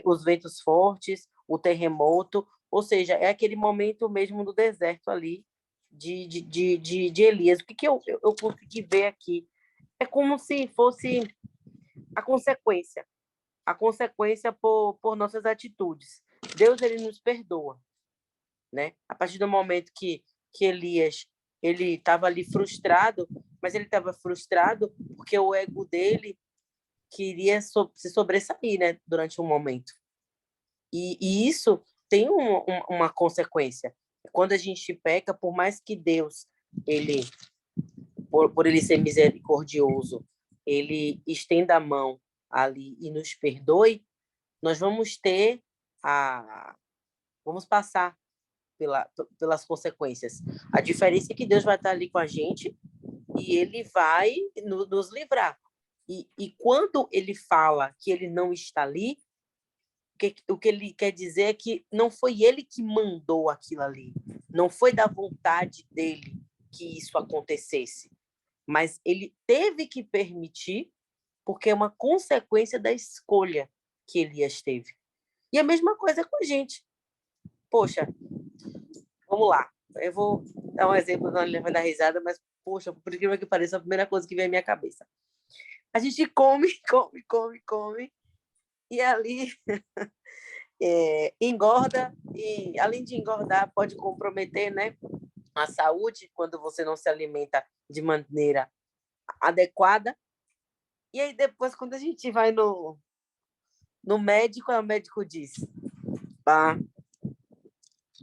Os ventos fortes, o terremoto, ou seja, é aquele momento mesmo do deserto ali de Elias. O que eu consegui ver aqui? É como se fosse a consequência por nossas atitudes. Deus ele nos perdoa, né? A partir do momento que Elias ele estava ali frustrado, mas ele estava frustrado porque o ego dele queria se sobressair, né, durante um momento. E isso tem uma consequência. Quando a gente peca, por mais que Deus, ele, por ele ser misericordioso, ele estenda a mão ali e nos perdoe, nós vamos vamos passar pelas consequências. A diferença é que Deus vai estar ali com a gente e ele vai nos livrar. E quando ele fala que ele não está ali, o que ele quer dizer é que não foi ele que mandou aquilo ali, não foi da vontade dele que isso acontecesse, mas ele teve que permitir, porque é uma consequência da escolha que Elias teve. E a mesma coisa com a gente. Poxa, vamos lá. Eu vou dar um exemplo, não ele vai dar risada, mas, poxa, por incrível que pareça, a primeira coisa que vem à minha cabeça. A gente come, e ali engorda, e além de engordar, pode comprometer, né, a saúde quando você não se alimenta de maneira adequada. E aí depois, quando a gente vai no médico, o médico diz, pá,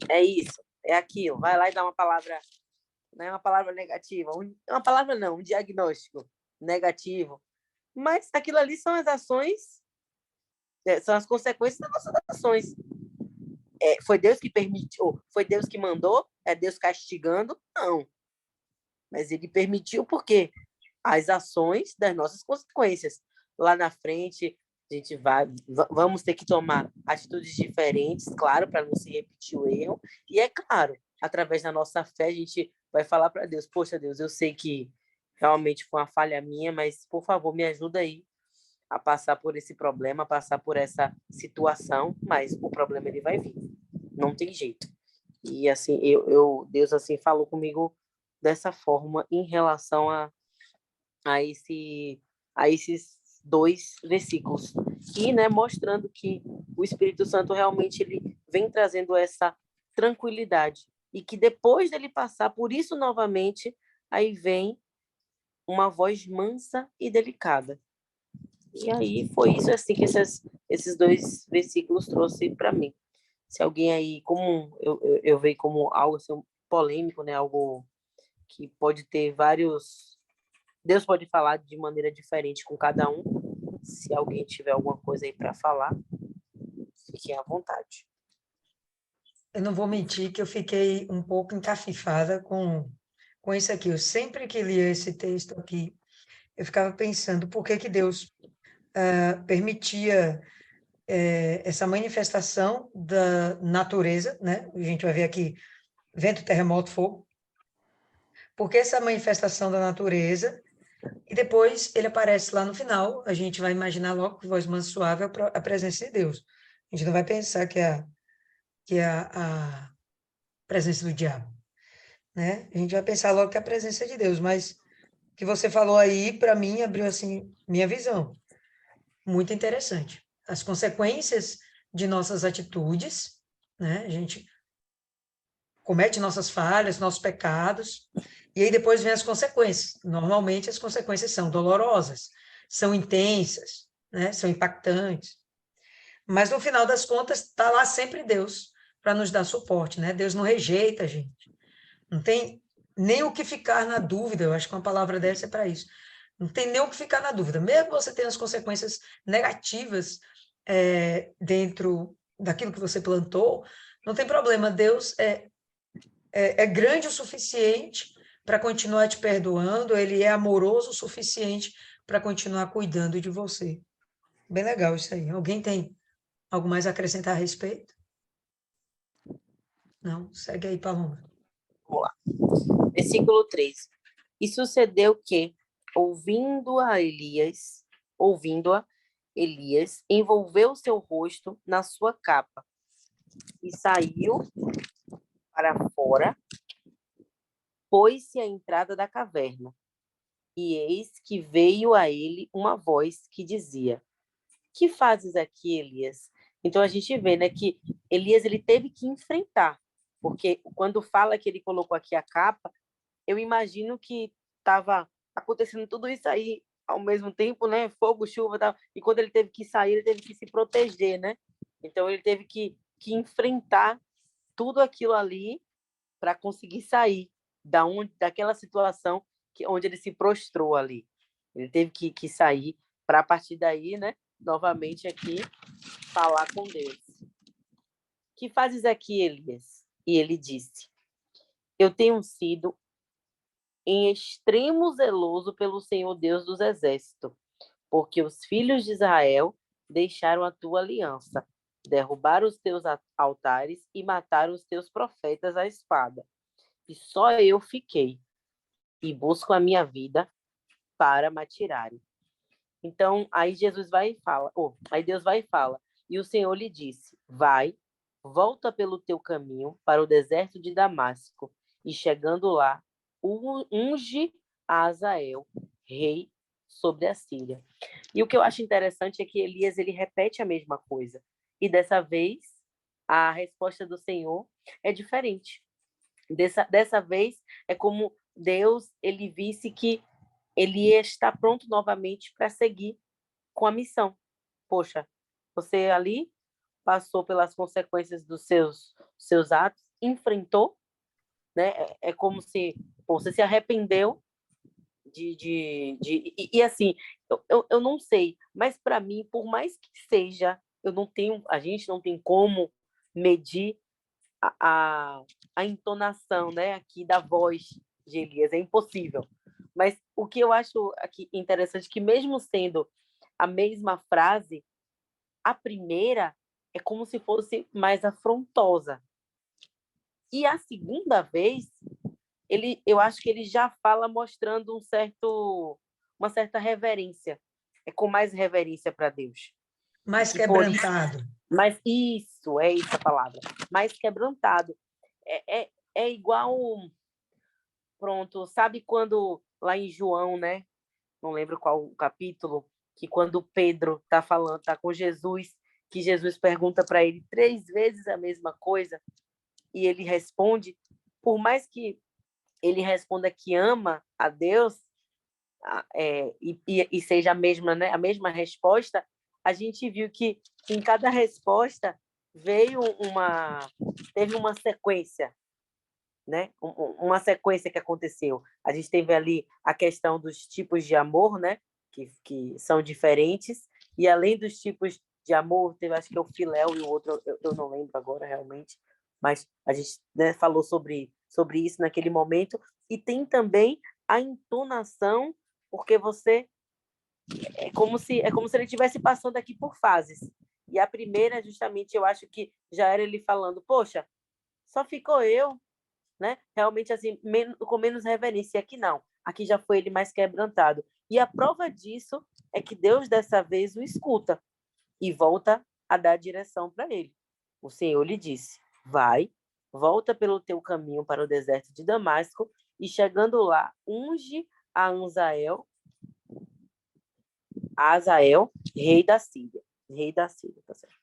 é isso, é aquilo, vai lá e dá uma palavra, né, uma palavra negativa, uma palavra não, um diagnóstico negativo, mas aquilo ali são as ações, são as consequências das nossas ações. Foi Deus que permitiu, foi Deus que mandou, é Deus castigando? Não. Mas ele permitiu porque as ações das nossas consequências. Lá na frente, a gente vamos ter que tomar atitudes diferentes, claro, para não se repetir o erro. E é claro, através da nossa fé, a gente vai falar para Deus, poxa, Deus, eu sei que realmente foi uma falha minha, mas, por favor, me ajuda aí a passar por esse problema, a passar por essa situação, mas o problema ele vai vir, não tem jeito. E assim, Deus assim falou comigo dessa forma em relação a esses 2 versículos e, né, mostrando que o Espírito Santo realmente ele vem trazendo essa tranquilidade e que depois dele passar por isso novamente, aí vem uma voz mansa e delicada. E aí foi isso assim que esses 2 versículos trouxe para mim. Se alguém aí, como eu vejo como algo assim, polêmico, né? Algo que pode ter vários... Deus pode falar de maneira diferente com cada um. Se alguém tiver alguma coisa aí para falar, fiquem à vontade. Eu não vou mentir que eu fiquei um pouco encafifada com isso aqui. Eu sempre que lia esse texto aqui, eu ficava pensando por que Deus permitia essa manifestação da natureza, né? A gente vai ver aqui vento, terremoto, fogo. Porque essa manifestação da natureza, e depois ele aparece lá no final, a gente vai imaginar logo que voz mansa e suave é a presença de Deus. A gente não vai pensar que é a presença do diabo, né? A gente vai pensar logo que é a presença de Deus, mas o que você falou aí, para mim, abriu assim minha visão. Muito interessante. As consequências de nossas atitudes, né? A gente comete nossas falhas, nossos pecados, e aí depois vem as consequências. Normalmente as consequências são dolorosas, são intensas, né? São impactantes. Mas no final das contas está lá sempre Deus para nos dar suporte, né? Deus não rejeita a gente. Não tem nem o que ficar na dúvida, eu acho que uma palavra dessa é para isso. Não tem nem o que ficar na dúvida. Mesmo você tendo as consequências negativas dentro daquilo que você plantou, não tem problema. Deus é grande o suficiente para continuar te perdoando, ele é amoroso o suficiente para continuar cuidando de você. Bem legal isso aí. Alguém tem algo mais a acrescentar a respeito? Não? Segue aí, Paloma. Vamos lá. Versículo 3. E sucedeu que, ouvindo-a, Elias envolveu seu rosto na sua capa e saiu para fora, pôs-se à entrada da caverna. E eis que veio a ele uma voz que dizia: que fazes aqui, Elias? Então a gente vê, né, que Elias ele teve que enfrentar, porque quando fala que ele colocou aqui a capa, eu imagino que estava acontecendo tudo isso aí ao mesmo tempo, né? Fogo, chuva, tal. E quando ele teve que sair, ele teve que se proteger, né? Então ele teve que enfrentar tudo aquilo ali para conseguir sair daquela situação onde ele se prostrou ali. Ele teve que sair para, a partir daí, né, novamente aqui, falar com Deus. Que fazes aqui, Elias? E ele disse: eu tenho sido em extremo zeloso pelo Senhor Deus dos Exércitos, porque os filhos de Israel deixaram a tua aliança, derrubaram os teus altares e mataram os teus profetas à espada. E só eu fiquei, e busco a minha vida para me atirarem. Então, aí Jesus vai e fala, aí Deus vai e fala, e o Senhor lhe disse: vai, volta pelo teu caminho para o deserto de Damasco, e chegando lá, unge a Azael, rei sobre a Síria. E o que eu acho interessante é que Elias ele repete a mesma coisa, e dessa vez a resposta do Senhor é diferente. Dessa vez é como Deus ele visse que ele está pronto novamente para seguir com a missão. Poxa, você ali passou pelas consequências dos seus atos, enfrentou, né? É como se você se arrependeu e assim, eu não sei, mas para mim, por mais que seja, a gente não tem como medir a entonação, né, aqui da voz de Elias, é impossível. Mas o que eu acho aqui interessante é que mesmo sendo a mesma frase, a primeira é como se fosse mais afrontosa. E a segunda vez, eu acho que ele já fala mostrando uma certa reverência. É com mais reverência para Deus. Mais quebrantado. Mas isso, é essa palavra. Mais quebrantado. É igual... Pronto, sabe quando lá em João, né? Não lembro qual o capítulo, que quando Pedro tá com Jesus, que Jesus pergunta para ele 3 vezes a mesma coisa, e ele responde, por mais que ele responda que ama a Deus, e seja a mesma, né, a mesma resposta, a gente viu que em cada resposta teve uma sequência, né? Uma sequência que aconteceu. A gente teve ali a questão dos tipos de amor, né? Que são diferentes, e além dos tipos de amor, teve, acho que é o filéu e o outro, eu não lembro agora realmente, mas a gente, né, falou sobre isso naquele momento, e tem também a entonação, porque você é como se ele estivesse passando aqui por fases. E a primeira, justamente, eu acho que já era ele falando: poxa, só ficou eu, né? Realmente assim, com menos reverência. Aqui não, aqui já foi ele mais quebrantado. E a prova disso é que Deus dessa vez o escuta e volta a dar direção para ele. O Senhor lhe disse: vai, volta pelo teu caminho para o deserto de Damasco, e chegando lá, unge a Azael, rei da Síria, tá certo?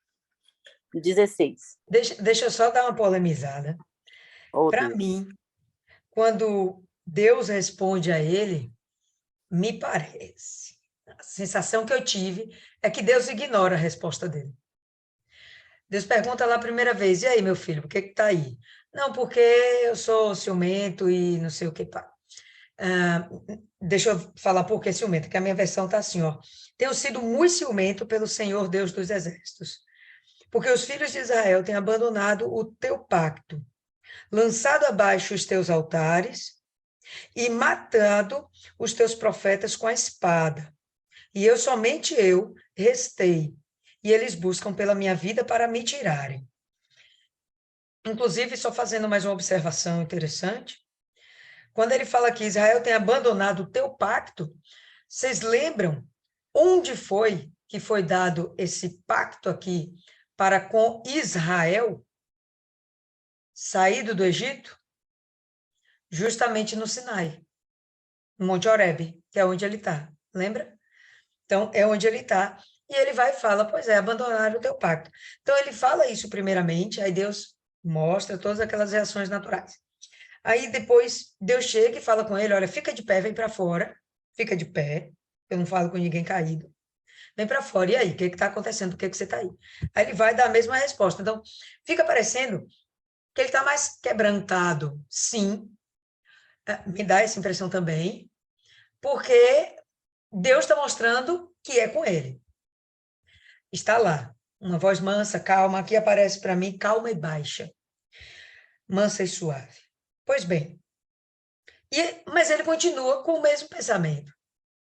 16. Deixa eu só dar uma polemizada. Oh, Para Deus. mim, quando Deus responde a ele, me parece. A sensação que eu tive é que Deus ignora a resposta dele. Deus pergunta lá a primeira vez: e aí, meu filho, por que que tá aí? Não, porque eu sou ciumento e não sei o que. Pá. Ah, deixa eu falar por que ciumento, que a minha versão tá assim, ó. Tenho sido muito ciumento pelo Senhor Deus dos Exércitos, porque os filhos de Israel têm abandonado o teu pacto, lançado abaixo os teus altares e matado os teus profetas com a espada. E somente eu, restei, e eles buscam pela minha vida para me tirarem. Inclusive, só fazendo mais uma observação interessante, quando ele fala que Israel tem abandonado o teu pacto, vocês lembram onde foi que foi dado esse pacto aqui para com Israel, saído do Egito? Justamente no Sinai, no Monte Horebe, que é onde ele está, lembra? Então, é onde ele está. E ele vai e fala, pois é, abandonaram o teu pacto. Então, ele fala isso primeiramente, aí Deus mostra todas aquelas reações naturais. Aí, depois, Deus chega e fala com ele, olha, fica de pé, vem para fora, fica de pé, eu não falo com ninguém caído, vem para fora, e aí, o que está acontecendo, por que você está aí? Aí ele vai dar a mesma resposta. Então, fica parecendo que ele está mais quebrantado, sim, me dá essa impressão também, porque Deus está mostrando que é com ele. Está lá, uma voz mansa, calma, aqui aparece para mim, calma e baixa, mansa e suave. Pois bem, mas ele continua com o mesmo pensamento.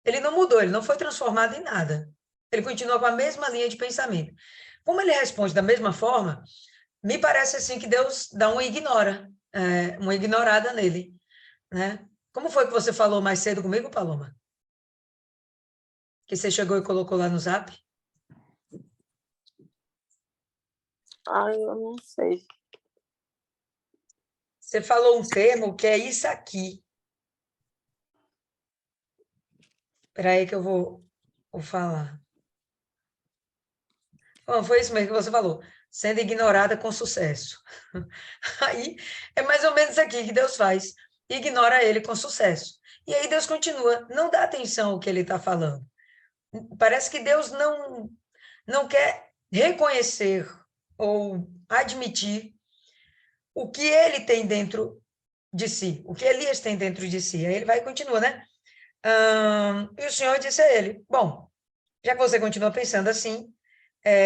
Ele não mudou, ele não foi transformado em nada. Ele continua com a mesma linha de pensamento. Como ele responde da mesma forma, me parece assim que Deus dá uma ignorada nele, né? Como foi que você falou mais cedo comigo, Paloma? Que você chegou e colocou lá no Zap? Ai, eu não sei. Você falou um termo que é isso aqui. Espera aí que eu vou falar. Bom, foi isso mesmo que você falou. Sendo ignorada com sucesso. Aí é mais ou menos aqui que Deus faz. Ignora ele com sucesso. E aí Deus continua. Não dá atenção ao que ele está falando. Parece que Deus não quer reconhecer ou admitir o que ele tem dentro de si, o que Elias tem dentro de si. Aí ele vai e continua, né? E o Senhor disse a ele: bom, já que você continua pensando assim,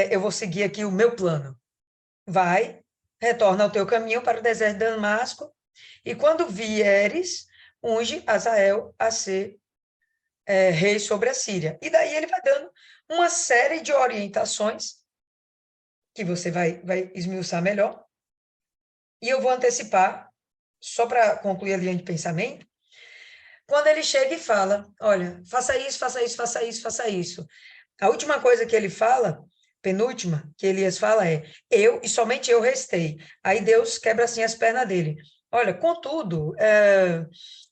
eu vou seguir aqui o meu plano. Vai, retorna ao teu caminho para o deserto de Damasco, e quando vieres, unge Azael a ser rei sobre a Síria. E daí ele vai dando uma série de orientações que você vai esmiuçar melhor. E eu vou antecipar, só para concluir a linha de pensamento, quando ele chega e fala, olha, faça isso, faça isso, faça isso, faça isso. A última coisa que ele fala, penúltima, que Elias fala é, eu e somente eu restei. Aí Deus quebra assim as pernas dele. Olha, contudo,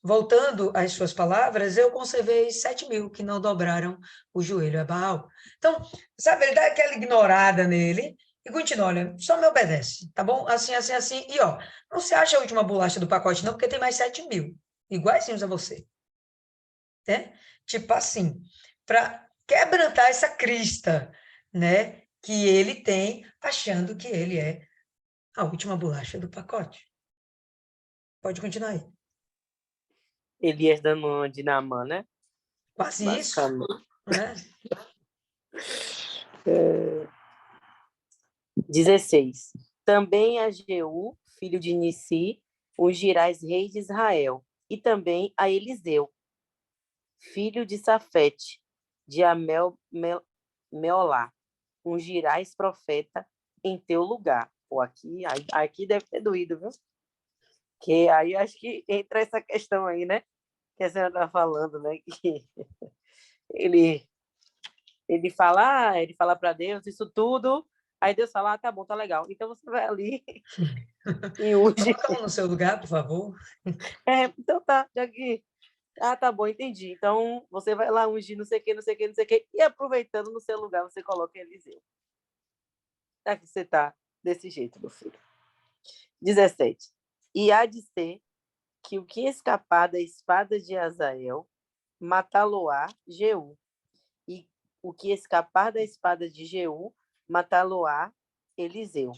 voltando às suas palavras, eu conservei 7.000 que não dobraram o joelho a Baal. Então, sabe, ele dá aquela ignorada nele e continua, olha, só me obedece, tá bom? Assim, assim, assim. E, ó, não se acha a última bolacha do pacote, não, porque tem mais 7.000, iguaizinhos a você. Né? Tipo assim, para quebrantar essa crista, né, que ele tem, achando que ele é a última bolacha do pacote. Pode continuar aí. Elias dando uma de Naamã, né? Quase isso, Basicamente. né? 16. Também a Jeú, filho de Nissi, ungirás rei de Israel, e também a Eliseu, filho de Safete, de Meolá, ungirás profeta em teu lugar. Pô, aqui deve ter doído, viu? Que aí acho que entra essa questão aí, né? Que a senhora está falando, né? Que ele, ele fala para Deus isso tudo, aí Deus fala, tá bom, tá legal. Então você vai ali e unge. Coloca um no seu lugar, por favor. Então tá, já que... Ah, tá bom, entendi. Então você vai lá ungir não sei o que, não sei o que, e aproveitando no seu lugar, você coloca Eliseu. Já que você tá desse jeito, meu filho. 17. E há de ser que o que escapar da espada de Azael, matá-lo-á Jeú. E o que escapar da espada de Jeú, matá-lo-á Eliseu.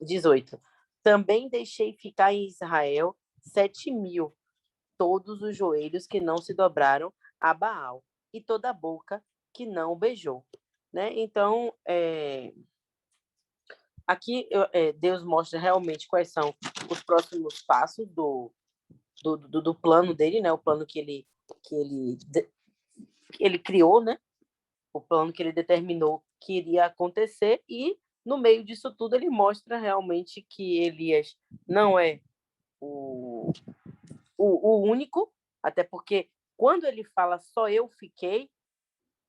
18. Também deixei ficar em Israel 7.000, todos os joelhos que não se dobraram a Baal, e toda a boca que não o beijou. Né? Então, aqui Deus mostra realmente quais são os próximos passos do plano dele, né? O plano que ele criou, né? O plano que ele determinou que iria acontecer, e no meio disso tudo ele mostra realmente que Elias não é o único, até porque quando ele fala só eu fiquei,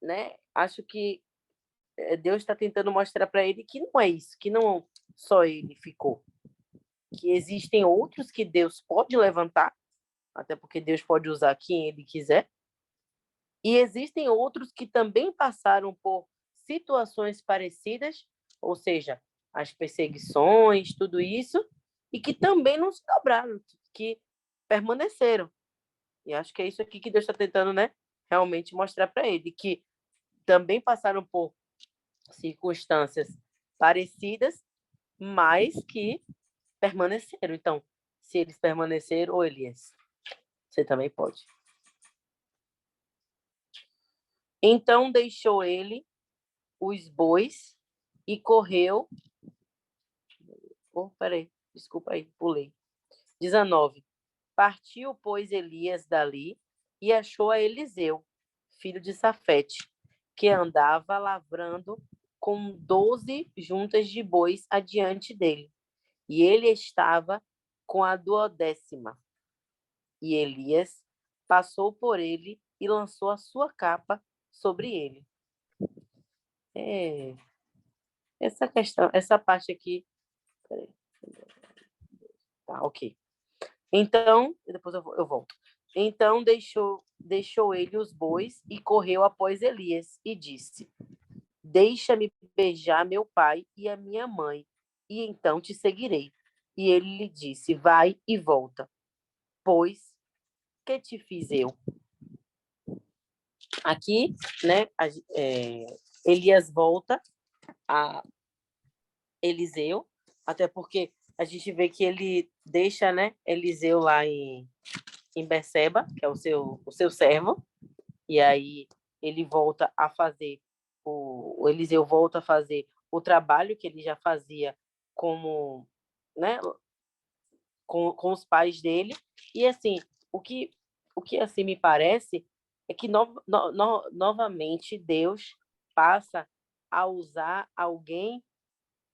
né? Acho que Deus está tentando mostrar para ele que não é isso, que não só ele ficou, que existem outros que Deus pode levantar, até porque Deus pode usar quem ele quiser, e existem outros que também passaram por situações parecidas, ou seja, as perseguições, tudo isso, e que também não se dobraram, que permaneceram. E acho que é isso aqui que Deus está tentando, né, realmente mostrar para ele, que também passaram por circunstâncias parecidas, mas que permaneceram. Então, se eles permaneceram, ô Elias, você também pode. Então deixou ele os bois e correu. Peraí, desculpa aí, pulei. 19. Partiu, pois, Elias dali e achou a Eliseu, filho de Safete, que andava lavrando com 12 juntas de bois adiante dele. E ele estava com a 12ª. E Elias passou por ele e lançou a sua capa sobre ele. Essa questão, essa parte aqui. Peraí. Tá, ok. Então, depois eu volto. Então deixou ele os bois e correu após Elias e disse: Deixa-me beijar meu pai e a minha mãe, e então te seguirei. E ele lhe disse: Vai e volta, pois que te fiz eu? Aqui, né, Elias volta a Eliseu, até porque a gente vê que ele deixa, né, Eliseu lá em Berseba, que é o seu servo, e aí ele volta a fazer, o Eliseu volta a fazer o trabalho que ele já fazia como, né, com os pais dele, e assim, o que assim me parece é que novamente Deus passa a usar alguém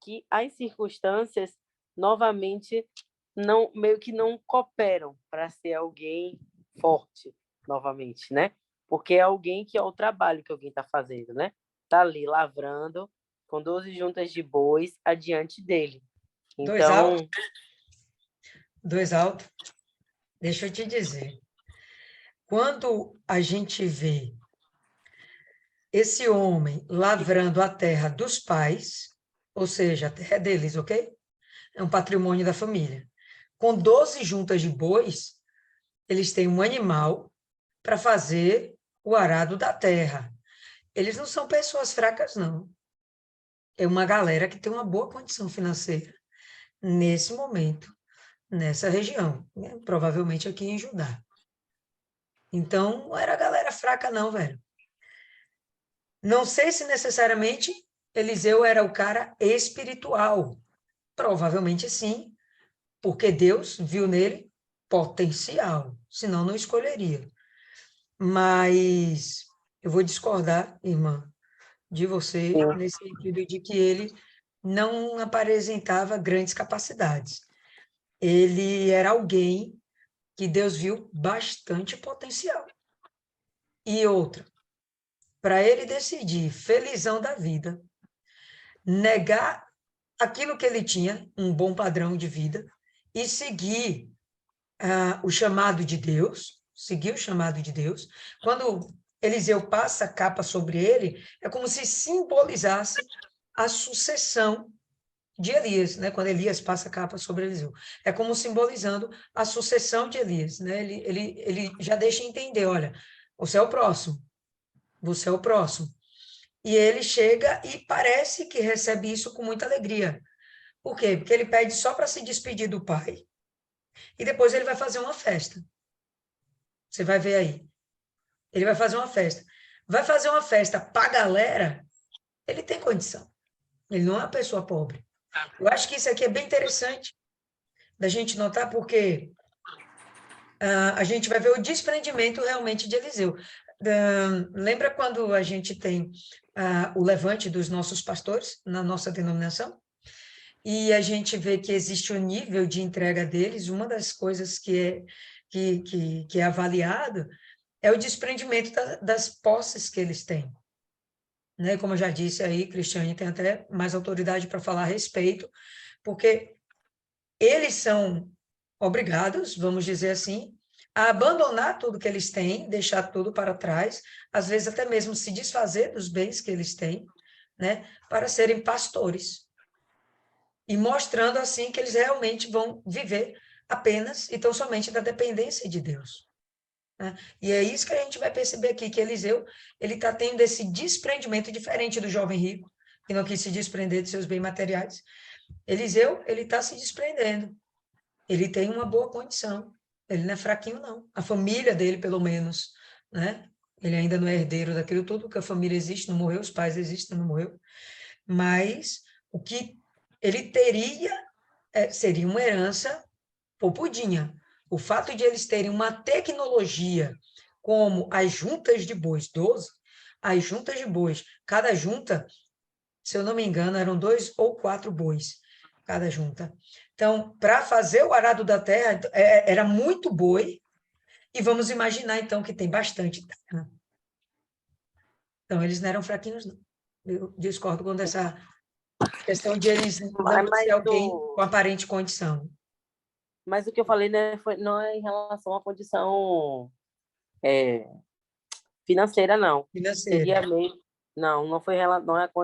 que as circunstâncias novamente não, meio que não cooperam para ser alguém forte novamente, né? Porque é alguém que é o trabalho que alguém está fazendo, né? Está ali lavrando com 12 juntas de bois adiante dele. Então, 2 alto. Deixa eu te dizer. Quando a gente vê esse homem lavrando a terra dos pais, ou seja, a terra é deles, ok? É um patrimônio da família. Com 12 juntas de bois, eles têm um animal para fazer o arado da terra. Eles não são pessoas fracas, não. É uma galera que tem uma boa condição financeira nesse momento, nessa região, né? Provavelmente aqui em Judá. Então, não era galera fraca, não, velho. Não sei se necessariamente Eliseu era o cara espiritual. Provavelmente sim, porque Deus viu nele potencial, senão não escolheria. Mas eu vou discordar, irmã, de você, nesse sentido de que ele não apresentava grandes capacidades. Ele era alguém que Deus viu bastante potencial. E outra, para ele decidir, felizão da vida, negar aquilo que ele tinha, um bom padrão de vida, e seguir o chamado de Deus, seguir o chamado de Deus. Quando Eliseu passa a capa sobre ele, é como se simbolizasse a sucessão de Elias, né? Quando Elias passa a capa sobre Eliseu. É como simbolizando a sucessão de Elias, né? Ele já deixa entender, olha, você é o próximo, você é o próximo. E ele chega e parece que recebe isso com muita alegria. Por quê? Porque ele pede só para se despedir do pai. E depois ele vai fazer uma festa. Você vai ver aí. Ele vai fazer uma festa. Vai fazer uma festa para a galera, ele tem condição. Ele não é uma pessoa pobre. Eu acho que isso aqui é bem interessante da gente notar, porque a gente vai ver o desprendimento realmente de Eliseu. Lembra quando a gente tem o levante dos nossos pastores na nossa denominação? E a gente vê que existe o nível de entrega deles, uma das coisas que é avaliado é o desprendimento das posses que eles têm. Né? Como eu já disse aí, Cristiane tem até mais autoridade para falar a respeito, porque eles são obrigados, vamos dizer assim, a abandonar tudo que eles têm, deixar tudo para trás, às vezes até mesmo se desfazer dos bens que eles têm, né, para serem pastores. E mostrando assim que eles realmente vão viver apenas e tão somente da dependência de Deus. Né? E é isso que a gente vai perceber aqui, que Eliseu, ele está tendo esse desprendimento diferente do jovem rico, que não quis se desprender de seus bens materiais. Eliseu, ele está se desprendendo. Ele tem uma boa condição. Ele não é fraquinho, não. A família dele, pelo menos, né? Ele ainda não é herdeiro daquilo tudo, porque a família existe, não morreu, os pais existem, não morreu. Mas o que ele teria seria uma herança popudinha. O fato de eles terem uma tecnologia como as juntas de bois, 12, as juntas de bois, cada junta, se eu não me engano, eram 2 ou 4 bois, cada junta. Então, para fazer o arado da terra, era muito boi, e vamos imaginar, então, que tem bastante terra. Então, eles não eram fraquinhos, não. Eu discordo com essa questão de eles não ser alguém com aparente condição. Mas o que eu falei, né, não é em relação à condição financeira, não. Financeira. Seria mesmo... Não foi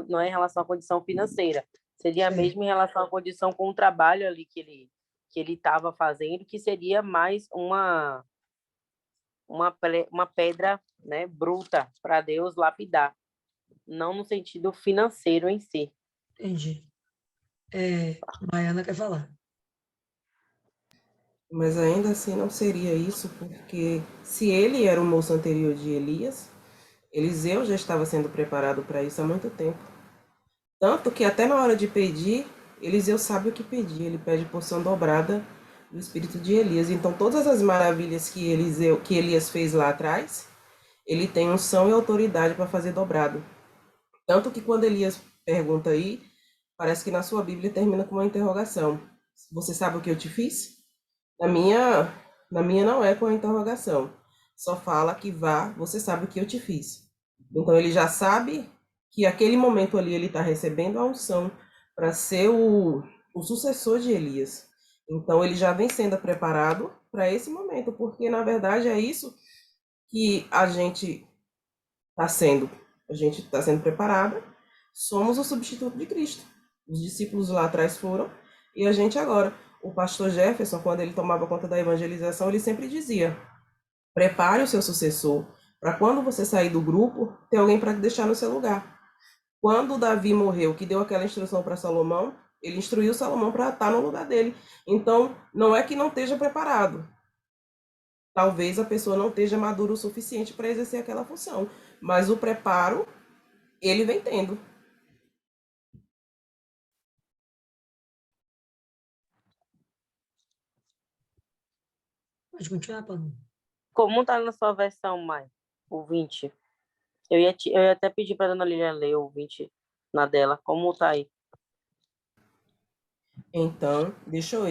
não é em relação à condição financeira. Seria Sim. mesmo em relação à condição com o trabalho ali que ele estava fazendo, que seria mais uma pedra, né, bruta para Deus lapidar, não no sentido financeiro em si. Entendi. Maiana quer falar. Mas ainda assim não seria isso, porque se ele era o moço anterior de Elias, Eliseu já estava sendo preparado para isso há muito tempo. Tanto que até na hora de pedir, Eliseu sabe o que pedir, ele pede porção dobrada do espírito de Elias. Então todas as maravilhas que Elias fez lá atrás, ele tem unção e autoridade para fazer dobrado. Tanto que quando Elias pergunta aí, parece que na sua Bíblia termina com uma interrogação. Você sabe o que eu te fiz? Na minha não é com a interrogação. Só fala que vá, você sabe o que eu te fiz. Então ele já sabe que aquele momento ali ele está recebendo a unção para ser o sucessor de Elias. Então ele já vem sendo preparado para esse momento, porque na verdade é isso que a gente está sendo. A gente está sendo preparada. Somos o substituto de Cristo. Os discípulos lá atrás foram e a gente agora. O pastor Jefferson, quando ele tomava conta da evangelização, ele sempre dizia: prepare o seu sucessor, para quando você sair do grupo, ter alguém para deixar no seu lugar. Quando Davi morreu, que deu aquela instrução para Salomão, ele instruiu Salomão para estar no lugar dele. Então, não é que não esteja preparado. Talvez a pessoa não esteja madura o suficiente para exercer aquela função, mas o preparo, ele vem tendo. Pode continuar, Paulo. Como está na sua versão, Mai? O 20. Eu ia até pedir para a dona Lilian ler o 20 na dela. Como está aí? Então deixou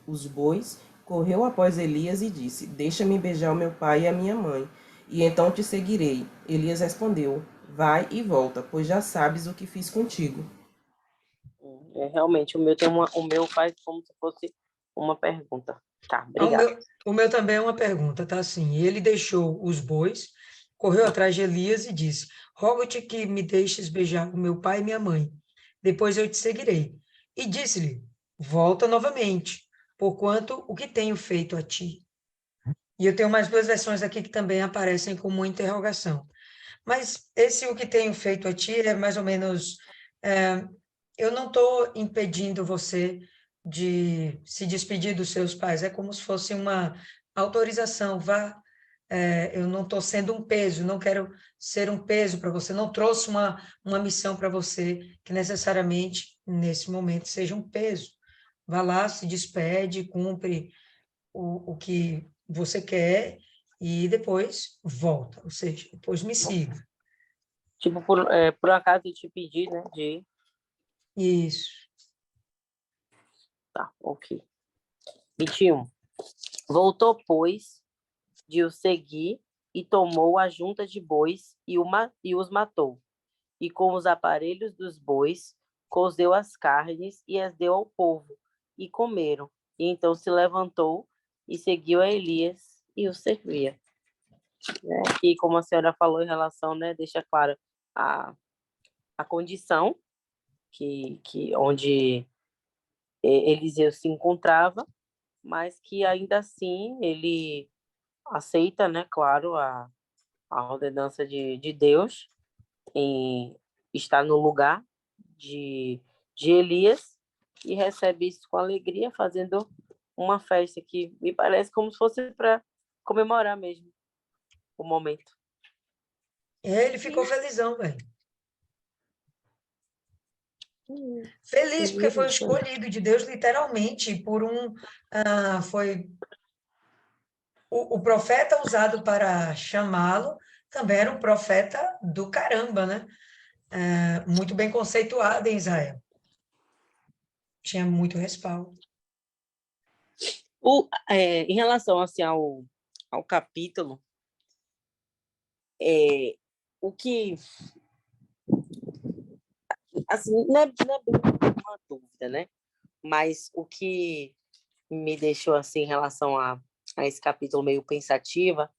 os bois, correu após Elias e disse: deixa-me beijar o meu pai e a minha mãe, e então te seguirei. Elias respondeu: vai e volta, pois já sabes o que fiz contigo. Realmente, o meu faz como se fosse uma pergunta. Tá, obrigada. O meu também é uma pergunta, tá assim. Ele deixou os bois, correu atrás de Elias e disse: Rogo-te que me deixes beijar o meu pai e minha mãe. Depois eu te seguirei. E disse-lhe: Volta novamente, porquanto o que tenho feito a ti? E eu tenho mais duas versões aqui que também aparecem como uma interrogação. Mas esse o que tenho feito a ti é mais ou menos. Eu não estou impedindo você de se despedir dos seus pais, é como se fosse uma autorização, vá. Eu não estou sendo um peso, não quero ser um peso para você, não trouxe uma missão para você que necessariamente, nesse momento, seja um peso. Vá lá, se despede, cumpre o que você quer e depois volta, ou seja, depois me siga. Tipo, por um acaso eu te pedi, né, de ir. Isso. Tá, ok. 21. Voltou, pois, de o seguir e tomou a junta de bois e os matou. E com os aparelhos dos bois, cozeu as carnes e as deu ao povo, e comeram. E então se levantou e seguiu a Elias e o servia. Né? E como a senhora falou em relação, né, deixa claro a, a condição onde Eliseu se encontrava, mas que ainda assim ele aceita, né, claro, a ordenança de Deus em estar no lugar de Elias e recebe isso com alegria, fazendo uma festa que me parece como se fosse para comemorar mesmo o momento. Ele ficou felizão, velho. Feliz porque foi escolhido de Deus literalmente por foi o profeta usado para chamá-lo, também era um profeta do caramba, né? Muito bem conceituado em Israel. Tinha muito respaldo. Em relação assim, ao capítulo, o que assim, não é bem uma dúvida, né? Mas o que me deixou assim em relação a esse capítulo meio pensativa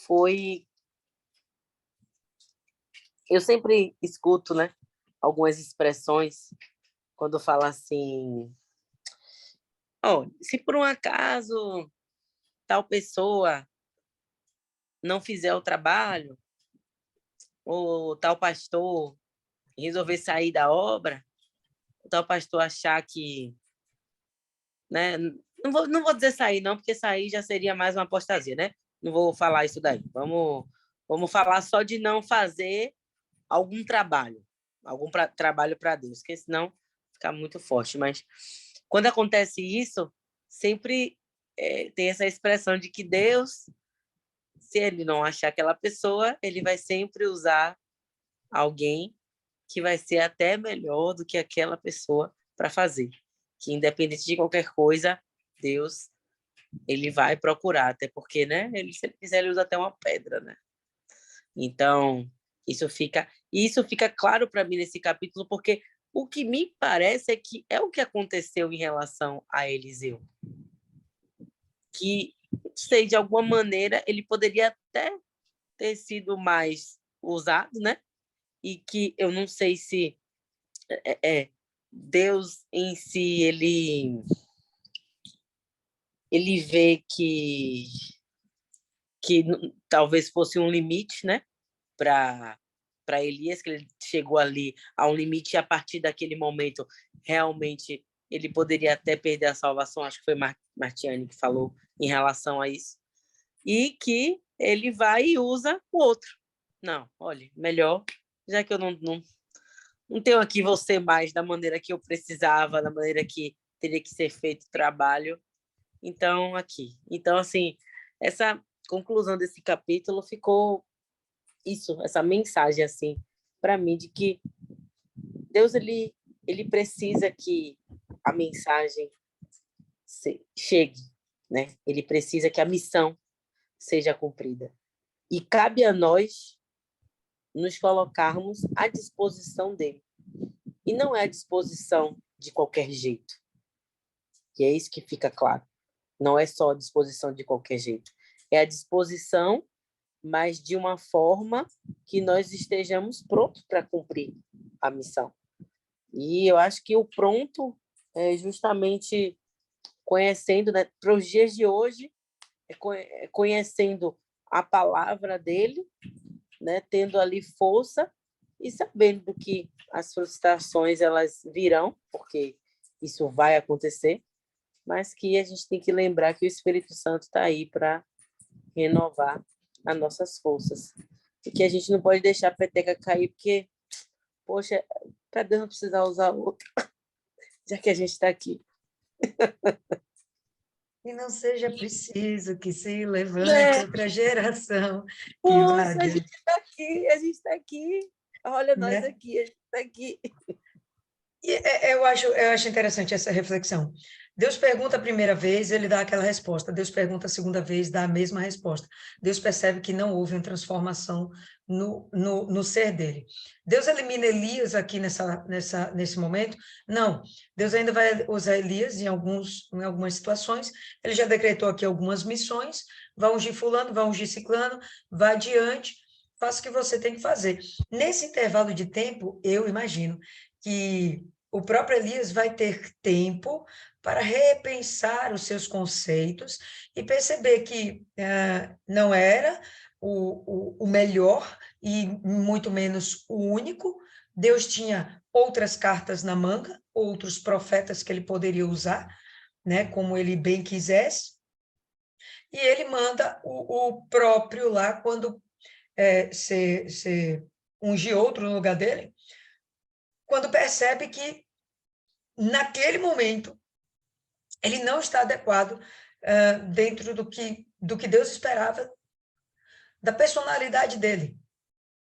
foi, eu sempre escuto, né, algumas expressões quando fala assim, se por um acaso tal pessoa não fizer o trabalho, ou tal pastor resolver sair da obra, ou tal pastor achar que, né, não vou dizer sair não, porque sair já seria mais uma apostasia, né? Não vou falar isso daí. Vamos falar só de não fazer algum trabalho, trabalho para Deus, porque senão fica muito forte. Mas quando acontece isso, sempre tem essa expressão de que Deus, se ele não achar aquela pessoa, ele vai sempre usar alguém que vai ser até melhor do que aquela pessoa para fazer. Que independente de qualquer coisa, Deus, ele vai procurar, até porque, né, se ele quiser, ele usa até uma pedra, né? Então, isso fica claro para mim nesse capítulo, porque o que me parece é que é o que aconteceu em relação a Eliseu. Que, sei, de alguma maneira, ele poderia até ter sido mais usado, né? E que eu não sei se Deus em si, ele vê que talvez fosse um limite, né? Para Elias, que ele chegou ali a um limite e a partir daquele momento realmente ele poderia até perder a salvação, acho que foi Martiane que falou em relação a isso, e que ele vai e usa o outro. Não, olha, melhor, já que eu não tenho aqui você mais da maneira que eu precisava, da maneira que teria que ser feito o trabalho, então aqui. Então, assim, essa conclusão desse capítulo ficou isso, essa mensagem assim para mim de que Deus ele precisa que a mensagem chegue, né? Ele precisa que a missão seja cumprida. E cabe a nós nos colocarmos à disposição dele. E não é à disposição de qualquer jeito. E é isso que fica claro. Não é só a disposição de qualquer jeito. É a disposição mas de uma forma que nós estejamos prontos para cumprir a missão. E eu acho que o pronto é justamente conhecendo, né, para os dias de hoje, conhecendo a palavra dele, né, tendo ali força e sabendo que as frustrações elas virão, porque isso vai acontecer, mas que a gente tem que lembrar que o Espírito Santo está aí para renovar as nossas forças. E que a gente não pode deixar a peteca cair, porque, poxa, para Deus não precisar usar outra, já que a gente está aqui. E não seja preciso que se levante Né? outra geração que o Poxa, a adiante, gente está aqui, a gente está aqui. Olha nós né? aqui, a gente está aqui. E eu acho interessante essa reflexão. Deus pergunta a primeira vez, ele dá aquela resposta. Deus pergunta a segunda vez, dá a mesma resposta. Deus percebe que não houve uma transformação no ser dele. Deus elimina Elias aqui nesse momento? Não. Deus ainda vai usar Elias em algumas situações. Ele já decretou aqui algumas missões. Vai ungir fulano, vai ungir ciclano, vai adiante, faça o que você tem que fazer. Nesse intervalo de tempo, eu imagino que o próprio Elias vai ter tempo para repensar os seus conceitos e perceber que não era o melhor e muito menos o único. Deus tinha outras cartas na manga, outros profetas que ele poderia usar, né, como ele bem quisesse, e ele manda o próprio lá, quando se ungir outro no lugar dele, quando percebe que naquele momento ele não está adequado dentro do que Deus esperava da personalidade dele.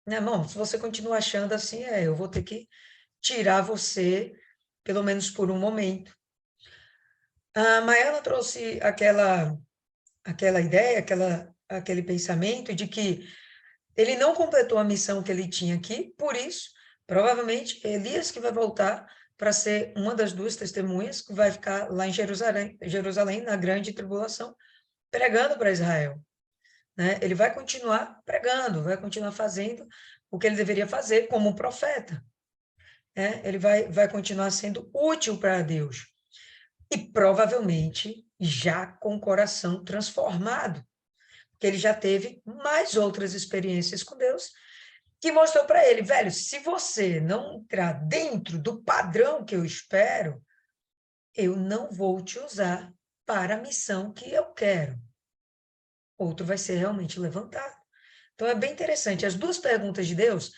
Né, irmão? Se você continua achando assim, eu vou ter que tirar você, pelo menos por um momento. A Maiana trouxe aquela ideia, aquele pensamento de que ele não completou a missão que ele tinha aqui, por isso, provavelmente, Elias que vai voltar para ser uma das duas testemunhas que vai ficar lá em Jerusalém, na grande tribulação, pregando para Israel. Né? Ele vai continuar pregando, vai continuar fazendo o que ele deveria fazer como profeta. Né? Ele vai continuar sendo útil para Deus. E provavelmente já com o coração transformado, porque ele já teve mais outras experiências com Deus, que mostrou para ele, velho, se você não entrar dentro do padrão que eu espero, eu não vou te usar para a missão que eu quero. Outro vai ser realmente levantado. Então, é bem interessante. As duas perguntas de Deus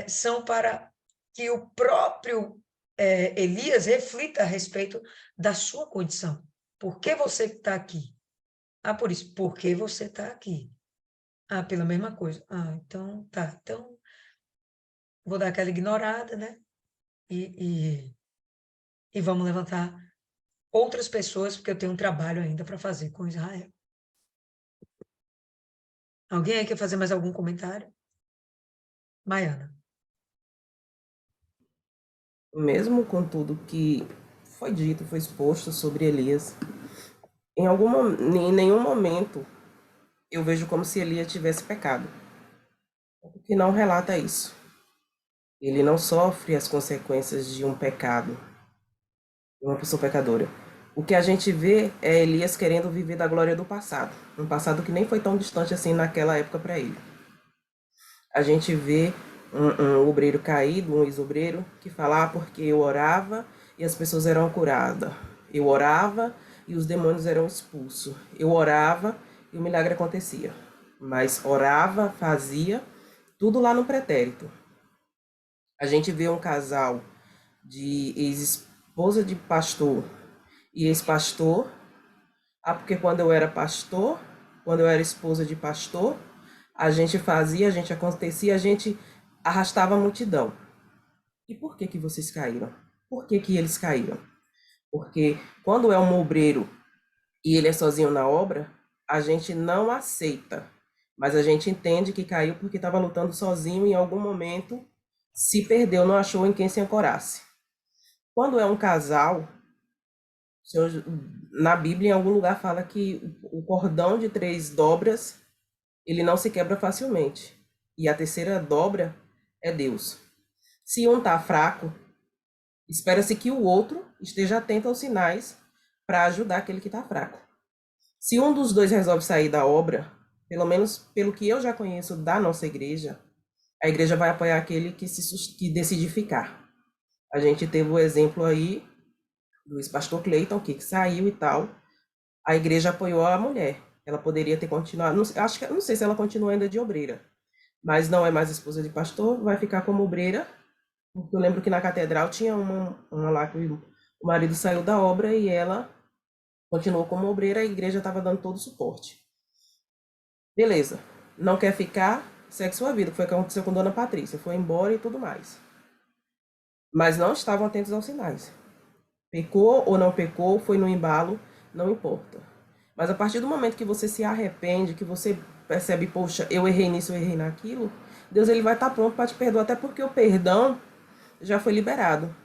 são para que o próprio Elias reflita a respeito da sua condição. Por que você está aqui? Ah, por isso. Por que você está aqui? Ah, pela mesma coisa. Ah, então, tá. Então, vou dar aquela ignorada, né? E vamos levantar outras pessoas, porque eu tenho um trabalho ainda para fazer com Israel. Alguém aí quer fazer mais algum comentário? Maiana. Mesmo com tudo que foi dito, foi exposto sobre Elias, em nenhum momento eu vejo como se Elias tivesse pecado. Porque não relata isso. Ele não sofre as consequências de um pecado, de uma pessoa pecadora. O que a gente vê é Elias querendo viver da glória do passado, um passado que nem foi tão distante assim naquela época para ele. A gente vê um obreiro caído, um ex-obreiro, que fala, porque eu orava e as pessoas eram curadas. Eu orava e os demônios eram expulsos. Eu orava e o milagre acontecia. Mas orava, fazia, tudo lá no pretérito. A gente vê um casal de ex-esposa de pastor e ex-pastor. Porque quando eu era pastor, quando eu era esposa de pastor, a gente fazia, a gente acontecia, a gente arrastava a multidão. E por que vocês caíram? Por que eles caíram? Porque quando é um obreiro e ele é sozinho na obra, a gente não aceita. Mas a gente entende que caiu porque estava lutando sozinho e em algum momento se perdeu, não achou em quem se ancorasse. Quando é um casal, na Bíblia em algum lugar fala que o cordão de 3 dobras ele não se quebra facilmente. E a terceira dobra é Deus. Se um está fraco, espera-se que o outro esteja atento aos sinais para ajudar aquele que está fraco. Se um dos dois resolve sair da obra, pelo menos pelo que eu já conheço da nossa igreja, a igreja vai apoiar aquele que decide ficar. A gente teve o exemplo aí do ex-pastor Cleiton, que saiu e tal. A igreja apoiou a mulher. Ela poderia ter continuado, não sei se ela continua ainda de obreira, mas não é mais esposa de pastor, vai ficar como obreira. Eu lembro que na catedral tinha uma lá que o marido saiu da obra e ela continuou como obreira, a igreja estava dando todo o suporte. Beleza. Não quer ficar, segue sua vida. Foi o que aconteceu com Dona Patrícia. Foi embora e tudo mais. Mas não estavam atentos aos sinais. Pecou ou não pecou, foi no embalo, não importa. Mas a partir do momento que você se arrepende, que você percebe, poxa, eu errei nisso, eu errei naquilo, Deus ele vai estar pronto para te perdoar, até porque o perdão já foi liberado.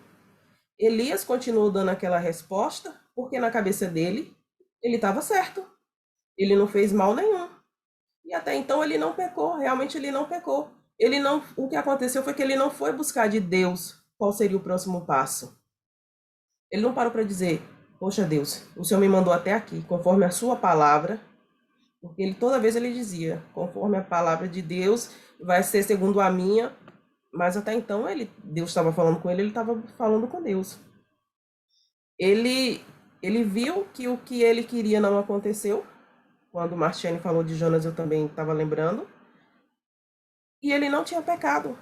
Elias continuou dando aquela resposta, porque na cabeça dele, ele estava certo. Ele não fez mal nenhum. E até então ele não pecou, realmente ele não pecou. O que aconteceu foi que ele não foi buscar de Deus qual seria o próximo passo. Ele não parou para dizer, poxa Deus, o Senhor me mandou até aqui, conforme a sua palavra, porque toda vez ele dizia, conforme a palavra de Deus, vai ser segundo a minha, mas até então Deus estava falando com ele estava falando com Deus. Ele viu que o que ele queria não aconteceu. Quando Martiane falou de Jonas, eu também estava lembrando. E ele não tinha pecado.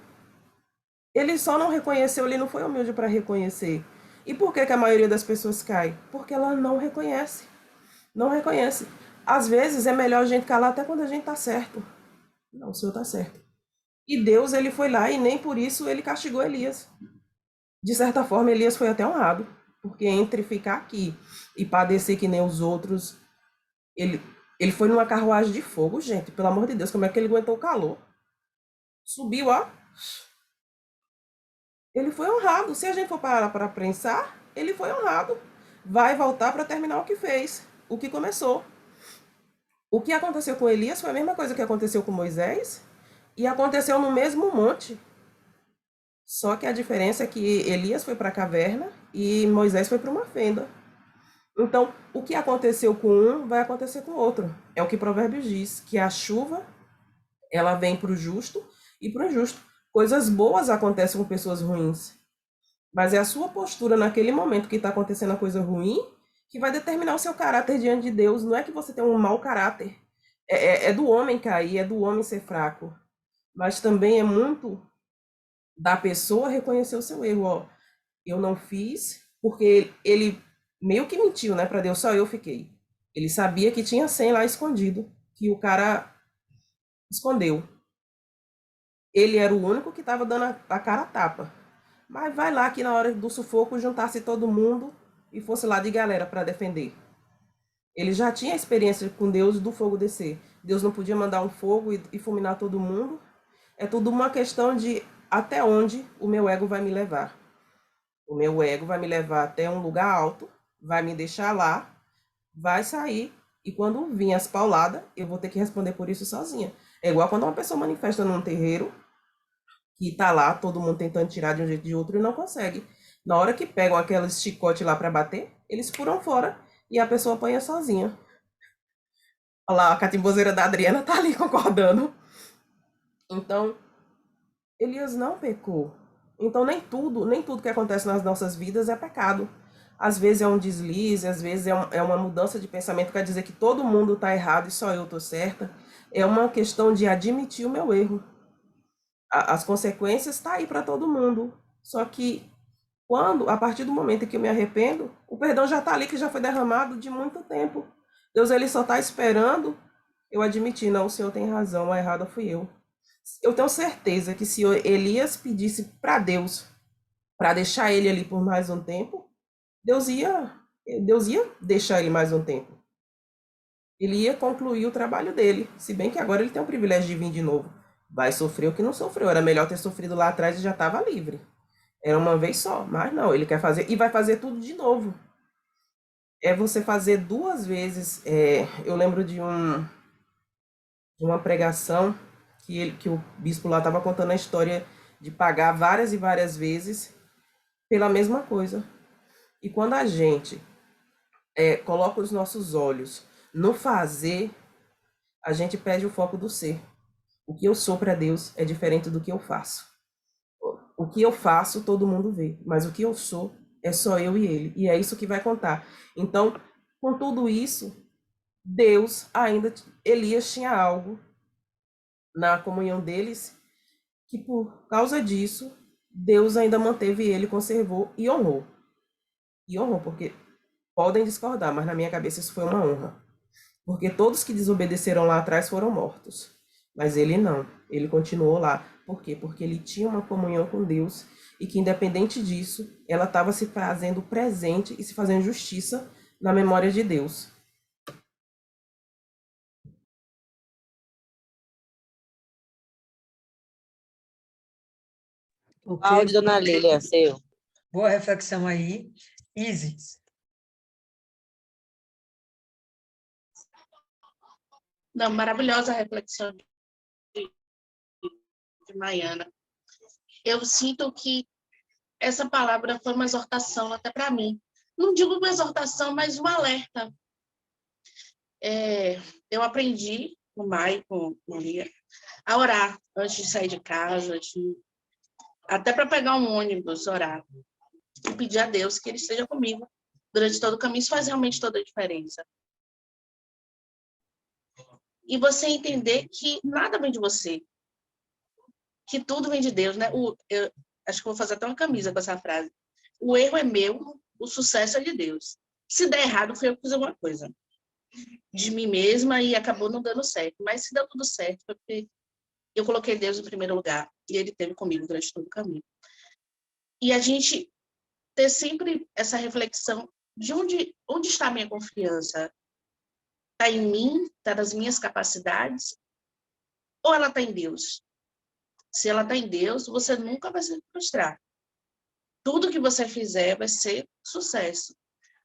Ele só não reconheceu, ele não foi humilde para reconhecer. E por que a maioria das pessoas cai? Porque ela não reconhece. Não reconhece. Às vezes é melhor a gente calar até quando a gente está certo. Não, o Senhor está certo. E Deus, ele foi lá e nem por isso ele castigou Elias. De certa forma, Elias foi até honrado. Porque entre ficar aqui e padecer que nem os outros, ele foi numa carruagem de fogo, gente. Pelo amor de Deus, como é que ele aguentou o calor? Subiu, ó. Ele foi honrado. Se a gente for parar para pensar, ele foi honrado. Vai voltar para terminar o que fez, o que começou. O que aconteceu com Elias foi a mesma coisa que aconteceu com Moisés e aconteceu no mesmo monte. Só que a diferença é que Elias foi para a caverna e Moisés foi para uma fenda. Então, o que aconteceu com um vai acontecer com o outro. É o que Provérbios diz, que a chuva ela vem para o justo e para o injusto. Coisas boas acontecem com pessoas ruins. Mas é a sua postura naquele momento que está acontecendo a coisa ruim que vai determinar o seu caráter diante de Deus. Não é que você tem um mau caráter. É do homem cair, é do homem ser fraco. Mas também é muito da pessoa reconhecer o seu erro. Ó, eu não fiz, porque ele meio que mentiu, né, para Deus, só eu fiquei. Ele sabia que tinha 100 lá escondido, que o cara escondeu. Ele era o único que estava dando a cara a tapa. Mas vai lá que na hora do sufoco juntasse todo mundo e fosse lá de galera para defender. Ele já tinha experiência com Deus do fogo descer. Deus não podia mandar um fogo e fulminar todo mundo. É tudo uma questão de até onde o meu ego vai me levar. O meu ego vai me levar até um lugar alto, vai me deixar lá, vai sair, e quando vir as pauladas, eu vou ter que responder por isso sozinha. É igual quando uma pessoa manifesta num terreiro, que tá lá, todo mundo tentando tirar de um jeito ou de outro e não consegue. Na hora que pegam aqueles chicote lá para bater, eles furam fora e a pessoa apanha sozinha. Olha lá, a catimbozeira da Adriana tá ali concordando. Então, Elias não pecou. Então nem tudo que acontece nas nossas vidas é pecado. Às vezes é um deslize, às vezes é uma mudança de pensamento, quer dizer que todo mundo está errado e só eu estou certa. É uma questão de admitir o meu erro. As consequências estão aí para todo mundo. Só que a partir do momento em que eu me arrependo, o perdão já está ali, que já foi derramado de muito tempo. Deus ele só está esperando eu admitir, não, o Senhor tem razão, a errada fui eu. Eu tenho certeza que se Elias pedisse para Deus, para deixar ele ali por mais um tempo, Deus ia deixar ele mais um tempo. Ele ia concluir o trabalho dele, se bem que agora ele tem o privilégio de vir de novo. Vai sofrer o que não sofreu, era melhor ter sofrido lá atrás e já estava livre. Era uma vez só, mas não, ele quer fazer, e vai fazer tudo de novo. É você fazer 2 vezes, eu lembro de de uma pregação que o bispo lá estava contando a história de pagar várias e várias vezes pela mesma coisa. E quando a gente coloca os nossos olhos no fazer, a gente perde o foco do ser. O que eu sou para Deus é diferente do que eu faço. O que eu faço, todo mundo vê, mas o que eu sou é só eu e ele, e é isso que vai contar. Então, com tudo isso, Deus ainda, Elias tinha algo na comunhão deles, que por causa disso, Deus ainda manteve ele, conservou e honrou. E honrou, porque podem discordar, mas na minha cabeça isso foi uma honra. Porque todos que desobedeceram lá atrás foram mortos. Mas ele não, ele continuou lá. Por quê? Porque ele tinha uma comunhão com Deus e que, independente disso, ela estava se fazendo presente e se fazendo justiça na memória de Deus. Ok, Áudio, dona Lília, seu. boa reflexão aí. Isis. Não, maravilhosa a reflexão de Maiana. Eu sinto que essa palavra foi uma exortação até para mim. Não digo uma exortação, mas um alerta. Eu aprendi com o Mai, com Maria, a orar antes de sair de casa, até para pegar um ônibus, orar. E pedir a Deus que Ele esteja comigo durante todo o caminho. Isso faz realmente toda a diferença. E você entender que nada vem de você, que tudo vem de Deus, né? Eu acho que vou fazer até uma camisa com essa frase. O erro é meu, o sucesso é de Deus. Se der errado, foi eu que fiz alguma coisa de mim mesma e acabou não dando certo. Mas se deu tudo certo, foi porque eu coloquei Deus em primeiro lugar e Ele esteve comigo durante todo o caminho. E a gente ter sempre essa reflexão de onde está a minha confiança? Está em mim? Está nas minhas capacidades? Ou ela está em Deus? Se ela está em Deus, você nunca vai se frustrar. Tudo que você fizer vai ser sucesso.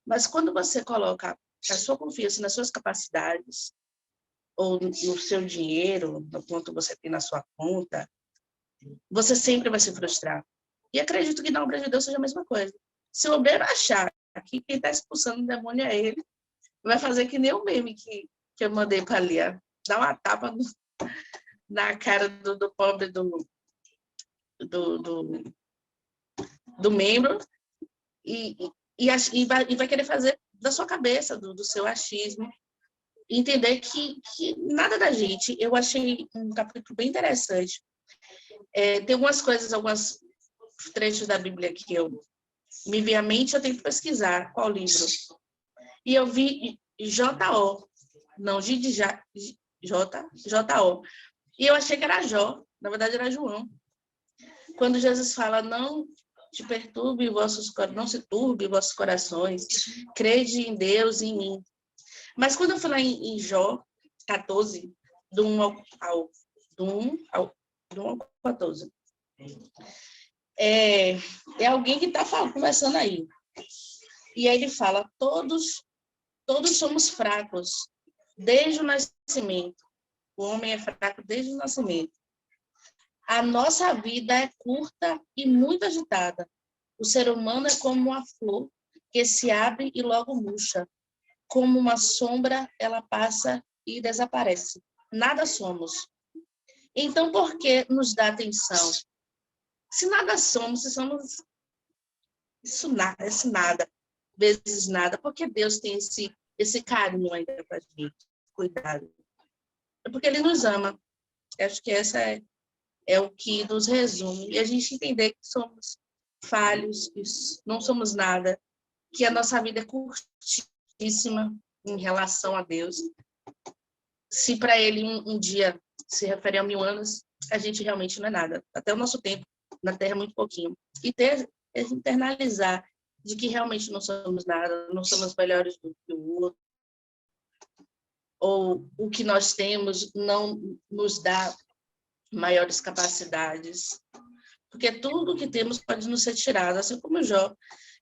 Mas quando você coloca a sua confiança nas suas capacidades, ou no seu dinheiro, no quanto você tem na sua conta, você sempre vai se frustrar. E acredito que na obra de Deus seja a mesma coisa. Se o obreiro achar que quem está expulsando o demônio é ele, vai fazer que nem o meme que eu mandei para a Lia. Dar uma tapa na cara do pobre do membro e vai querer fazer da sua cabeça, do seu achismo. Entender que nada da gente. Eu achei um capítulo bem interessante. Tem algumas coisas, alguns trechos da Bíblia que eu me vi à mente, eu tenho que pesquisar qual livro. E eu vi J.O., não, J.O. E eu achei que era Jó, na verdade era João. Quando Jesus fala, não se turbe vossos corações, crede em Deus e em mim. Mas quando eu falar em Jó 14, do 1 ao 14, é alguém que está conversando aí. E aí ele fala, todos somos fracos desde o nascimento. O homem é fraco desde o nascimento. A nossa vida é curta e muito agitada. O ser humano é como uma flor que se abre e logo murcha. Como uma sombra, ela passa e desaparece. Nada somos. Então, por que nos dá atenção? Se nada somos, se somos isso nada, vezes nada, porque Deus tem esse carinho ainda para a gente, cuidado. É porque Ele nos ama. Eu acho que essa é o que nos resume. E a gente entender que somos falhos, que não somos nada, que a nossa vida é curtíssima em relação a Deus. Se para Ele um dia se refere a 1000 anos, a gente realmente não é nada. Até o nosso tempo na Terra é muito pouquinho. E internalizar de que realmente não somos nada, não somos melhores do que o outro, ou o que nós temos não nos dá maiores capacidades, porque tudo que temos pode nos ser tirado, assim como Jó,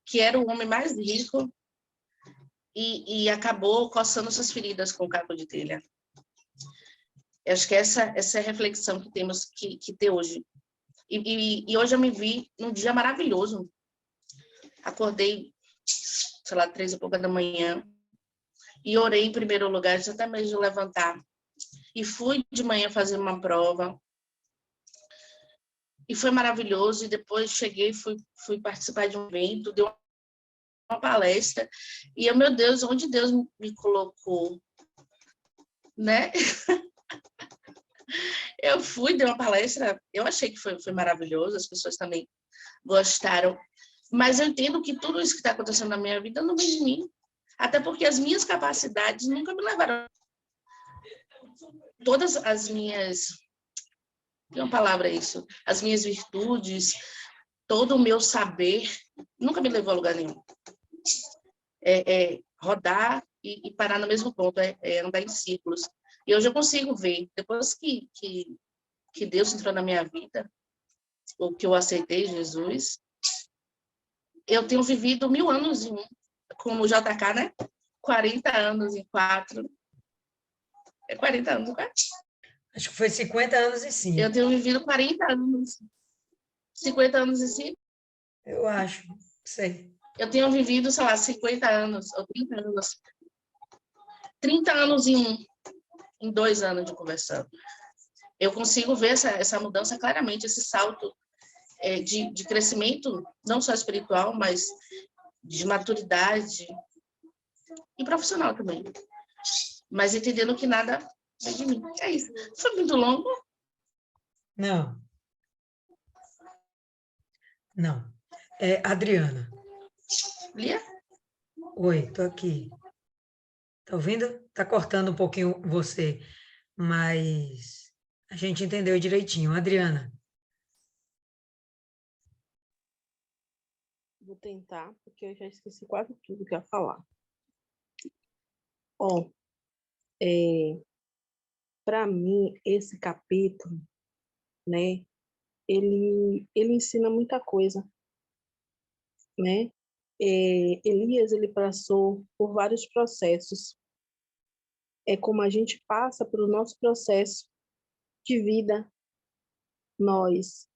que era o homem mais rico e acabou coçando suas feridas com o cabo de telha. Eu acho que essa é a reflexão que temos que ter hoje. E hoje eu me vi num dia maravilhoso. Acordei, sei lá, 3h pouca da manhã, e orei em primeiro lugar, antes até mesmo de levantar. E fui de manhã fazer uma prova. E foi maravilhoso. E depois cheguei, fui participar de um evento, dei uma palestra. E eu, meu Deus, onde Deus me colocou, né? Eu fui, dei uma palestra, eu achei que foi maravilhoso, as pessoas também gostaram. Mas eu entendo que tudo isso que está acontecendo na minha vida não vem de mim. Até porque as minhas capacidades nunca me levaram. Todas as minhas... Tem uma palavra isso. As minhas virtudes, todo o meu saber, nunca me levou a lugar nenhum. Rodar e parar no mesmo ponto, andar em círculos. E hoje eu consigo ver, depois que Deus entrou na minha vida, ou que eu aceitei Jesus, eu tenho vivido 1000 anos em um, como o JK, né? 40 anos em 4. É 40 anos em 4? Acho que foi 50 anos e 5. Eu tenho vivido 40 anos, 50 anos em 5. Eu acho, sei. Eu tenho vivido, sei lá, 50 anos, ou 30 anos. 30 anos em 2 anos de conversão. Eu consigo ver essa mudança claramente, esse salto de crescimento, não só espiritual, mas de maturidade e profissional também. Mas entendendo que nada vem de mim. É isso. Foi muito longo? Não. Não. Adriana. Lia? Oi, tô aqui. Tá ouvindo? Tá cortando um pouquinho você, mas a gente entendeu direitinho. Adriana. Vou tentar, porque eu já esqueci quase tudo que eu ia falar. Ó, para mim, esse capítulo, né, ele ensina muita coisa, né? Elias, ele passou por vários processos. É como a gente passa pelo nosso processo de vida. Nós,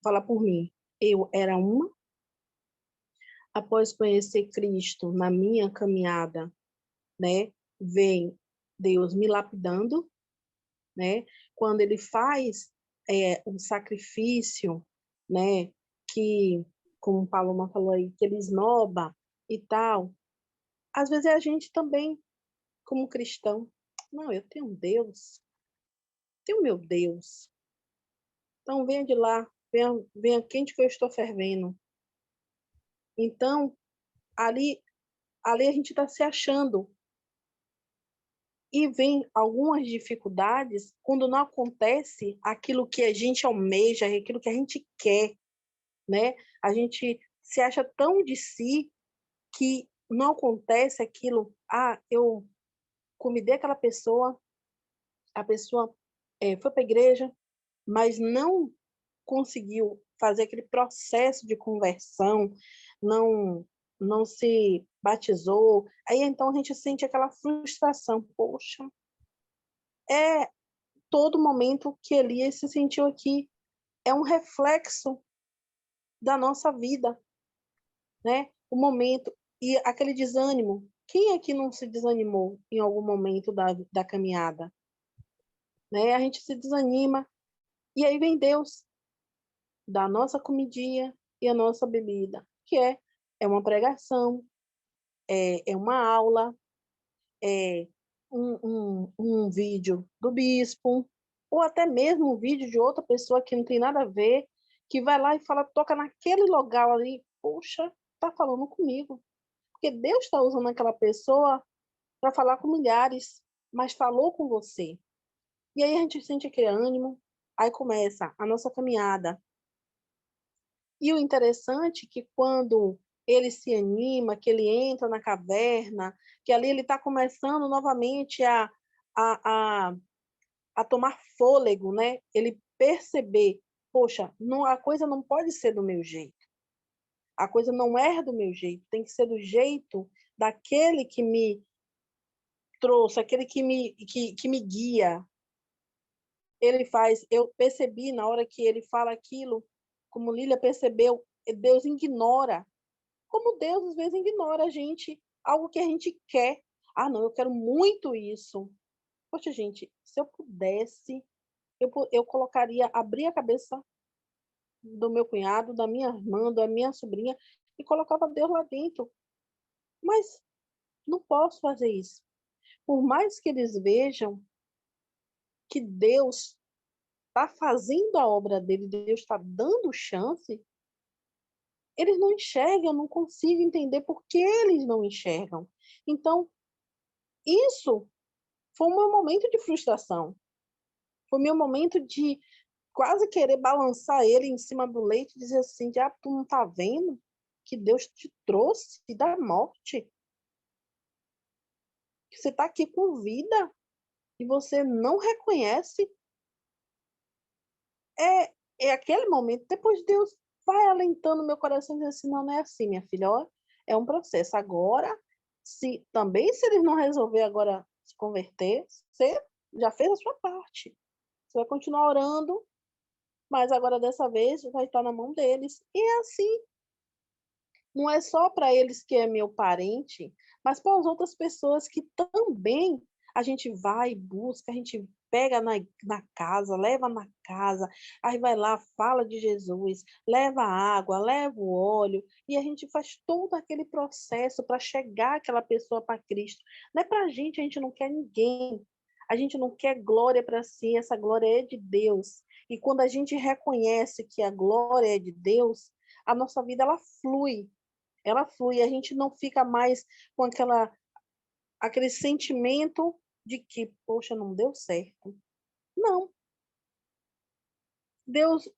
fala por mim, eu era uma, após conhecer Cristo na minha caminhada, né, vem Deus me lapidando, né? Quando ele faz um sacrifício, né, que, como o Paloma falou aí, que ele esnoba e tal, às vezes é a gente também, como cristão, não, eu tenho um Deus, tenho meu Deus, então venha de lá, venha quente que eu estou fervendo. Então, ali a gente está se achando. E vem algumas dificuldades quando não acontece aquilo que a gente almeja, aquilo que a gente quer, né? A gente se acha tão de si que não acontece aquilo. Eu convidei aquela pessoa, a pessoa foi para a igreja, mas não conseguiu fazer aquele processo de conversão, não se batizou. Aí então a gente sente aquela frustração. Poxa, todo momento que Elias se sentiu aqui é um reflexo da nossa vida, né? O momento e aquele desânimo. Quem aqui não se desanimou em algum momento da caminhada? Né? A gente se desanima e aí vem Deus, dá a nossa comidinha e a nossa bebida, que é uma pregação, é uma aula, é um vídeo do bispo, ou até mesmo um vídeo de outra pessoa que não tem nada a ver, que vai lá e fala, toca naquele lugar ali, poxa, tá falando comigo. Porque Deus está usando aquela pessoa para falar com milhares, mas falou com você. E aí a gente sente aquele ânimo, aí começa a nossa caminhada. E o interessante é que quando ele se anima, que ele entra na caverna, que ali ele está começando novamente a tomar fôlego, né? Ele perceber, poxa, a coisa não pode ser do meu jeito. A coisa não é do meu jeito, tem que ser do jeito daquele que me trouxe, aquele que me guia. ele faz, eu percebi na hora que ele fala aquilo, como Lília percebeu, Deus ignora. Como Deus às vezes ignora a gente, algo que a gente quer. Ah, não, eu quero muito isso. Poxa, gente, se eu pudesse, eu colocaria, abrir a cabeça do meu cunhado, da minha irmã, da minha sobrinha, e colocava Deus lá dentro. Mas não posso fazer isso. Por mais que eles vejam que Deus está fazendo a obra dele, Deus está dando chance, eles não enxergam, eu não consigo entender por que eles não enxergam. Então, isso foi o meu momento de frustração. Foi o meu momento de quase querer balançar ele em cima do leite e dizer assim, já tu não está vendo que Deus te trouxe da morte? Que você está aqui com vida e você não reconhece? É aquele momento, depois Deus vai alentando meu coração e diz assim, não, não é assim, minha filha, ó, é um processo. Agora, se eles não resolver agora se converter, você já fez a sua parte. Você vai continuar orando, mas agora dessa vez vai estar na mão deles. E é assim, não é só para eles que é meu parente, mas para as outras pessoas que também a gente vai, busca, a gente pega na casa, leva na casa, aí vai lá, fala de Jesus, leva água, leva o óleo, e a gente faz todo aquele processo para chegar aquela pessoa para Cristo. Não é para a gente não quer ninguém, a gente não quer glória para si, essa glória é de Deus. E quando a gente reconhece que a glória é de Deus, a nossa vida ela flui, a gente não fica mais com aquele sentimento de que, poxa, não deu certo. Não. Deus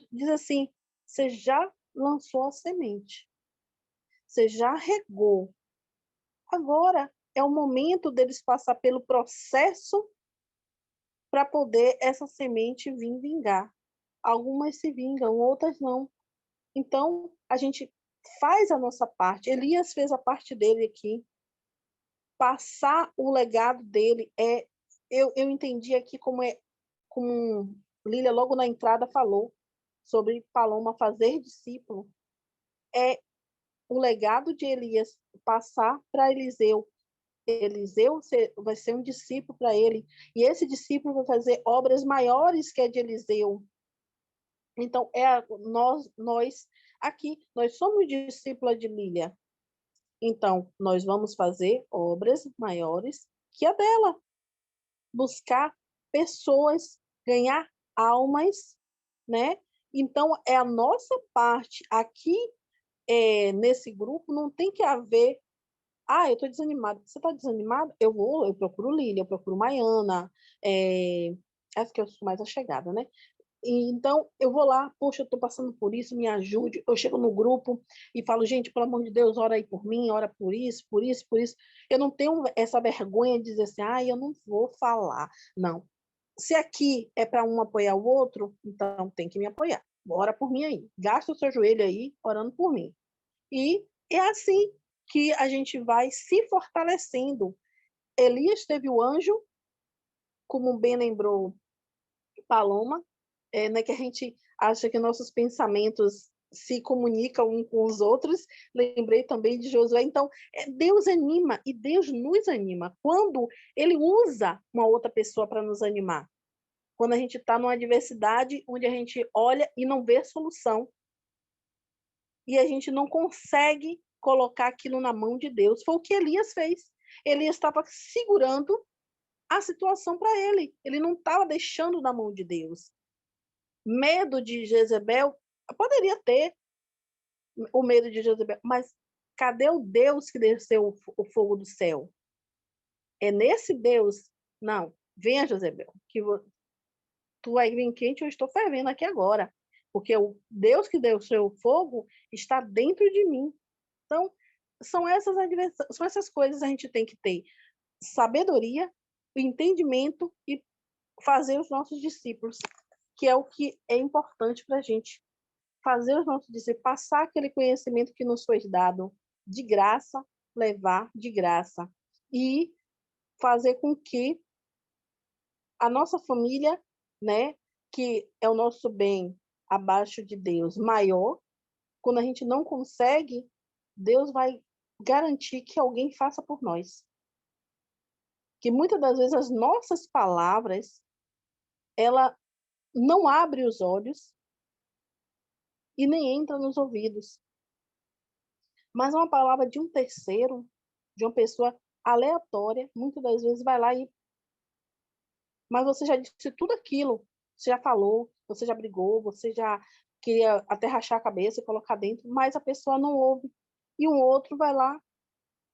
diz assim, você já lançou a semente, você já regou. Agora é o momento deles passar pelo processo para poder essa semente vir vingar. Algumas se vingam, outras não. Então, a gente faz a nossa parte. Elias fez a parte dele aqui. Passar o legado dele eu entendi aqui como Lília logo na entrada falou sobre Paloma fazer discípulo, é o legado de Elias passar para Eliseu. Eliseu vai ser um discípulo para ele, e esse discípulo vai fazer obras maiores que a de Eliseu. Então, nós aqui, nós somos discípula de Lília. Então, nós vamos fazer obras maiores que a dela. Buscar pessoas, ganhar almas, né? Então, é a nossa parte aqui, nesse grupo, não tem que haver, eu estou desanimada. Você está desanimado? Eu procuro Lília, eu procuro Maiana, essa que eu sou mais achegada, né? Então, eu vou lá, poxa, eu estou passando por isso, me ajude. Eu chego no grupo e falo, gente, pelo amor de Deus, ora aí por mim, ora por isso, por isso, por isso. Eu não tenho essa vergonha de dizer assim, eu não vou falar. Não. Se aqui é para um apoiar o outro, então tem que me apoiar. Ora por mim aí. Gasta o seu joelho aí, orando por mim. E é assim que a gente vai se fortalecendo. Elias teve o anjo, como bem lembrou Paloma, né, que a gente acha que nossos pensamentos se comunicam uns com os outros. Lembrei também de Josué. Então, Deus anima e Deus nos anima quando ele usa uma outra pessoa para nos animar. Quando a gente está numa adversidade onde a gente olha e não vê solução e a gente não consegue colocar aquilo na mão de Deus. Foi o que Elias fez. Elias estava segurando a situação para ele. Ele não estava deixando na mão de Deus. Medo de Jezebel, poderia ter o medo de Jezebel, mas cadê o Deus que desceu o fogo do céu? É nesse Deus? Não, venha Jezebel, que tu vai vir quente, eu estou fervendo aqui agora, porque o Deus que desceu o fogo está dentro de mim. Então, são essas coisas que a gente tem que ter sabedoria, entendimento e fazer os nossos discípulos, que é o que é importante para a gente. Fazer os nossos discípulos, passar aquele conhecimento que nos foi dado de graça, levar de graça. E fazer com que a nossa família né, que é o nosso bem abaixo de Deus maior, quando a gente não consegue, Deus vai garantir que alguém faça por nós. Que muitas das vezes as nossas palavras, ela não abre os olhos e nem entra nos ouvidos. Mas uma palavra de um terceiro, de uma pessoa aleatória, muitas das vezes vai lá e... Mas você já disse tudo aquilo, você já falou, você já brigou, você já queria até rachar a cabeça e colocar dentro, mas a pessoa não ouve. E um outro vai lá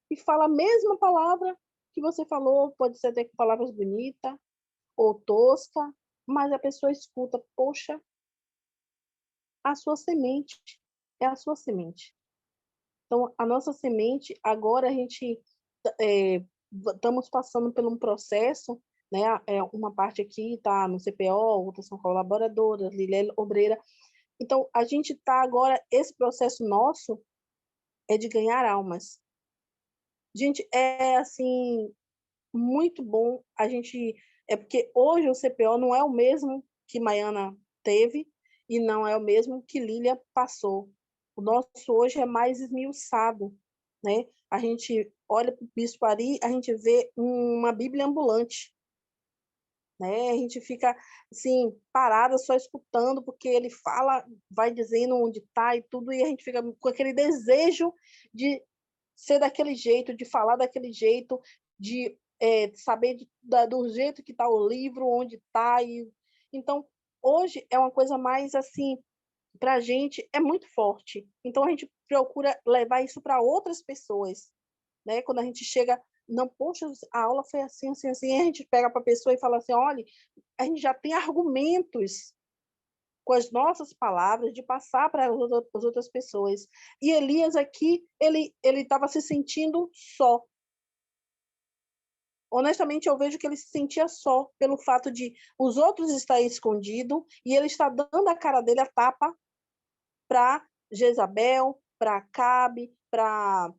e fala a mesma palavra que você falou, pode ser até com palavras bonitas ou tosca, mas a pessoa escuta, poxa, a sua semente é a sua semente. Então, a nossa semente, agora a gente estamos passando por um processo, né? Uma parte aqui está no CPO, outras são colaboradoras, Lília é obreira. Então, a gente está agora, esse processo nosso é de ganhar almas. Gente, é assim, muito bom a gente... É porque hoje o CPO não é o mesmo que Maiana teve e não é o mesmo que Lília passou. O nosso hoje é mais esmiuçado, né? A gente olha para o Bispo Ari, a gente vê uma Bíblia ambulante, né? A gente fica assim parada só escutando, porque ele fala, vai dizendo onde está e tudo, e a gente fica com aquele desejo de ser daquele jeito, de falar daquele jeito, de saber do jeito que está o livro, onde está. Então, hoje é uma coisa mais assim, para a gente é muito forte. Então, a gente procura levar isso para outras pessoas, né? Quando a gente chega, não, poxa, a aula foi assim, assim, assim, a gente pega para a pessoa e fala assim, olha, a gente já tem argumentos com as nossas palavras de passar para as outras pessoas. E Elias aqui, ele estava se sentindo só. Honestamente, eu vejo que ele se sentia só pelo fato de os outros estarem escondidos e ele está dando a cara dele a tapa para Jezabel, para Acabe, para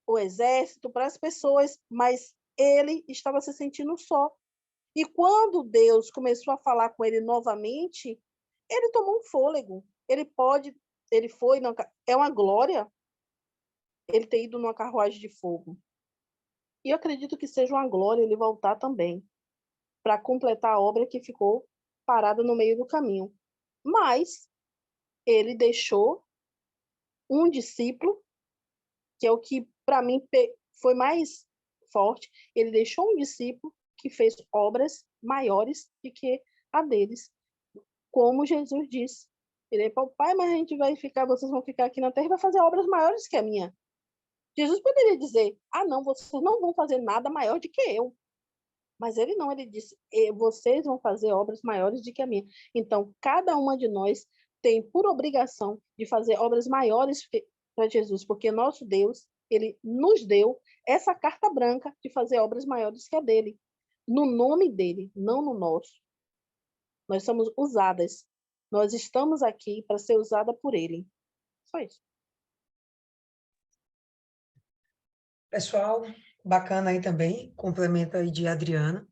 o exército, para as pessoas, mas ele estava se sentindo só. E quando Deus começou a falar com ele novamente, ele tomou um fôlego. Ele foi, é uma glória ele ter ido numa carruagem de fogo. E eu acredito que seja uma glória ele voltar também, para completar a obra que ficou parada no meio do caminho. Mas ele deixou um discípulo, que é o que para mim foi mais forte, ele deixou um discípulo que fez obras maiores do que a deles, como Jesus disse. Ele falou, pai, mas vocês vão ficar aqui na terra e vai fazer obras maiores que a minha. Jesus poderia dizer, não, vocês não vão fazer nada maior do que eu. Mas ele não, ele disse, vocês vão fazer obras maiores do que a minha. Então, cada uma de nós tem por obrigação de fazer obras maiores para Jesus, porque nosso Deus, ele nos deu essa carta branca de fazer obras maiores que a dele, no nome dele, não no nosso. Nós somos usadas. Nós estamos aqui para ser usada por ele. Só isso. Pessoal, bacana aí também, complemento aí de Adriana.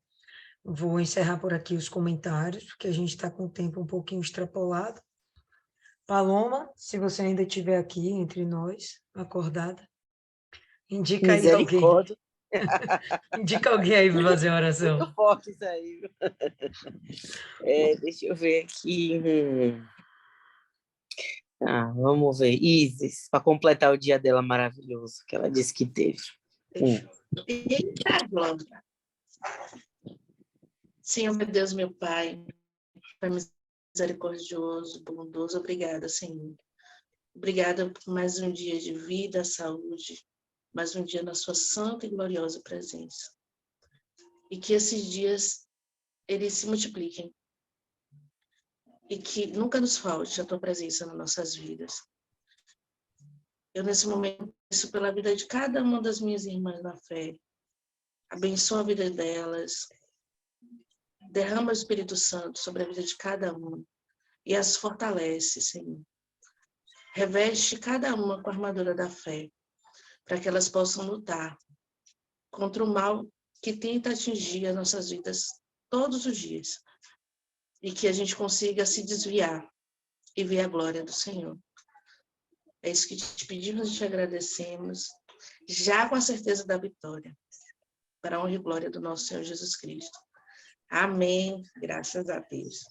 Vou encerrar por aqui os comentários, porque a gente está com o tempo um pouquinho extrapolado. Paloma, se você ainda estiver aqui entre nós, acordada, indica aí alguém. Misericórdia. Indica alguém aí para fazer a oração. Muito forte isso aí. Deixa eu ver aqui. Vamos ver. Isis, para completar o dia dela maravilhoso, que ela disse que teve. Eita, glória. Senhor, meu Deus, meu Pai, Pai misericordioso, bondoso, obrigada, Senhor. Obrigada por mais um dia de vida, saúde, mais um dia na sua santa e gloriosa presença. E que esses dias, eles se multipliquem. E que nunca nos falte a tua presença nas nossas vidas. Eu, nesse momento, peço pela vida de cada uma das minhas irmãs na fé. Abençoa a vida delas. Derrama o Espírito Santo sobre a vida de cada uma. E as fortalece, Senhor. Reveste cada uma com a armadura da fé, para que elas possam lutar contra o mal que tenta atingir as nossas vidas todos os dias. e que a gente consiga se desviar e ver a glória do Senhor. É isso que te pedimos e te agradecemos, já com a certeza da vitória, para a honra e glória do nosso Senhor Jesus Cristo. Amém. Graças a Deus.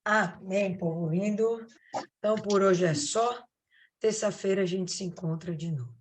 Amém, povo lindo. Então, por hoje é só. Terça-feira a gente se encontra de novo.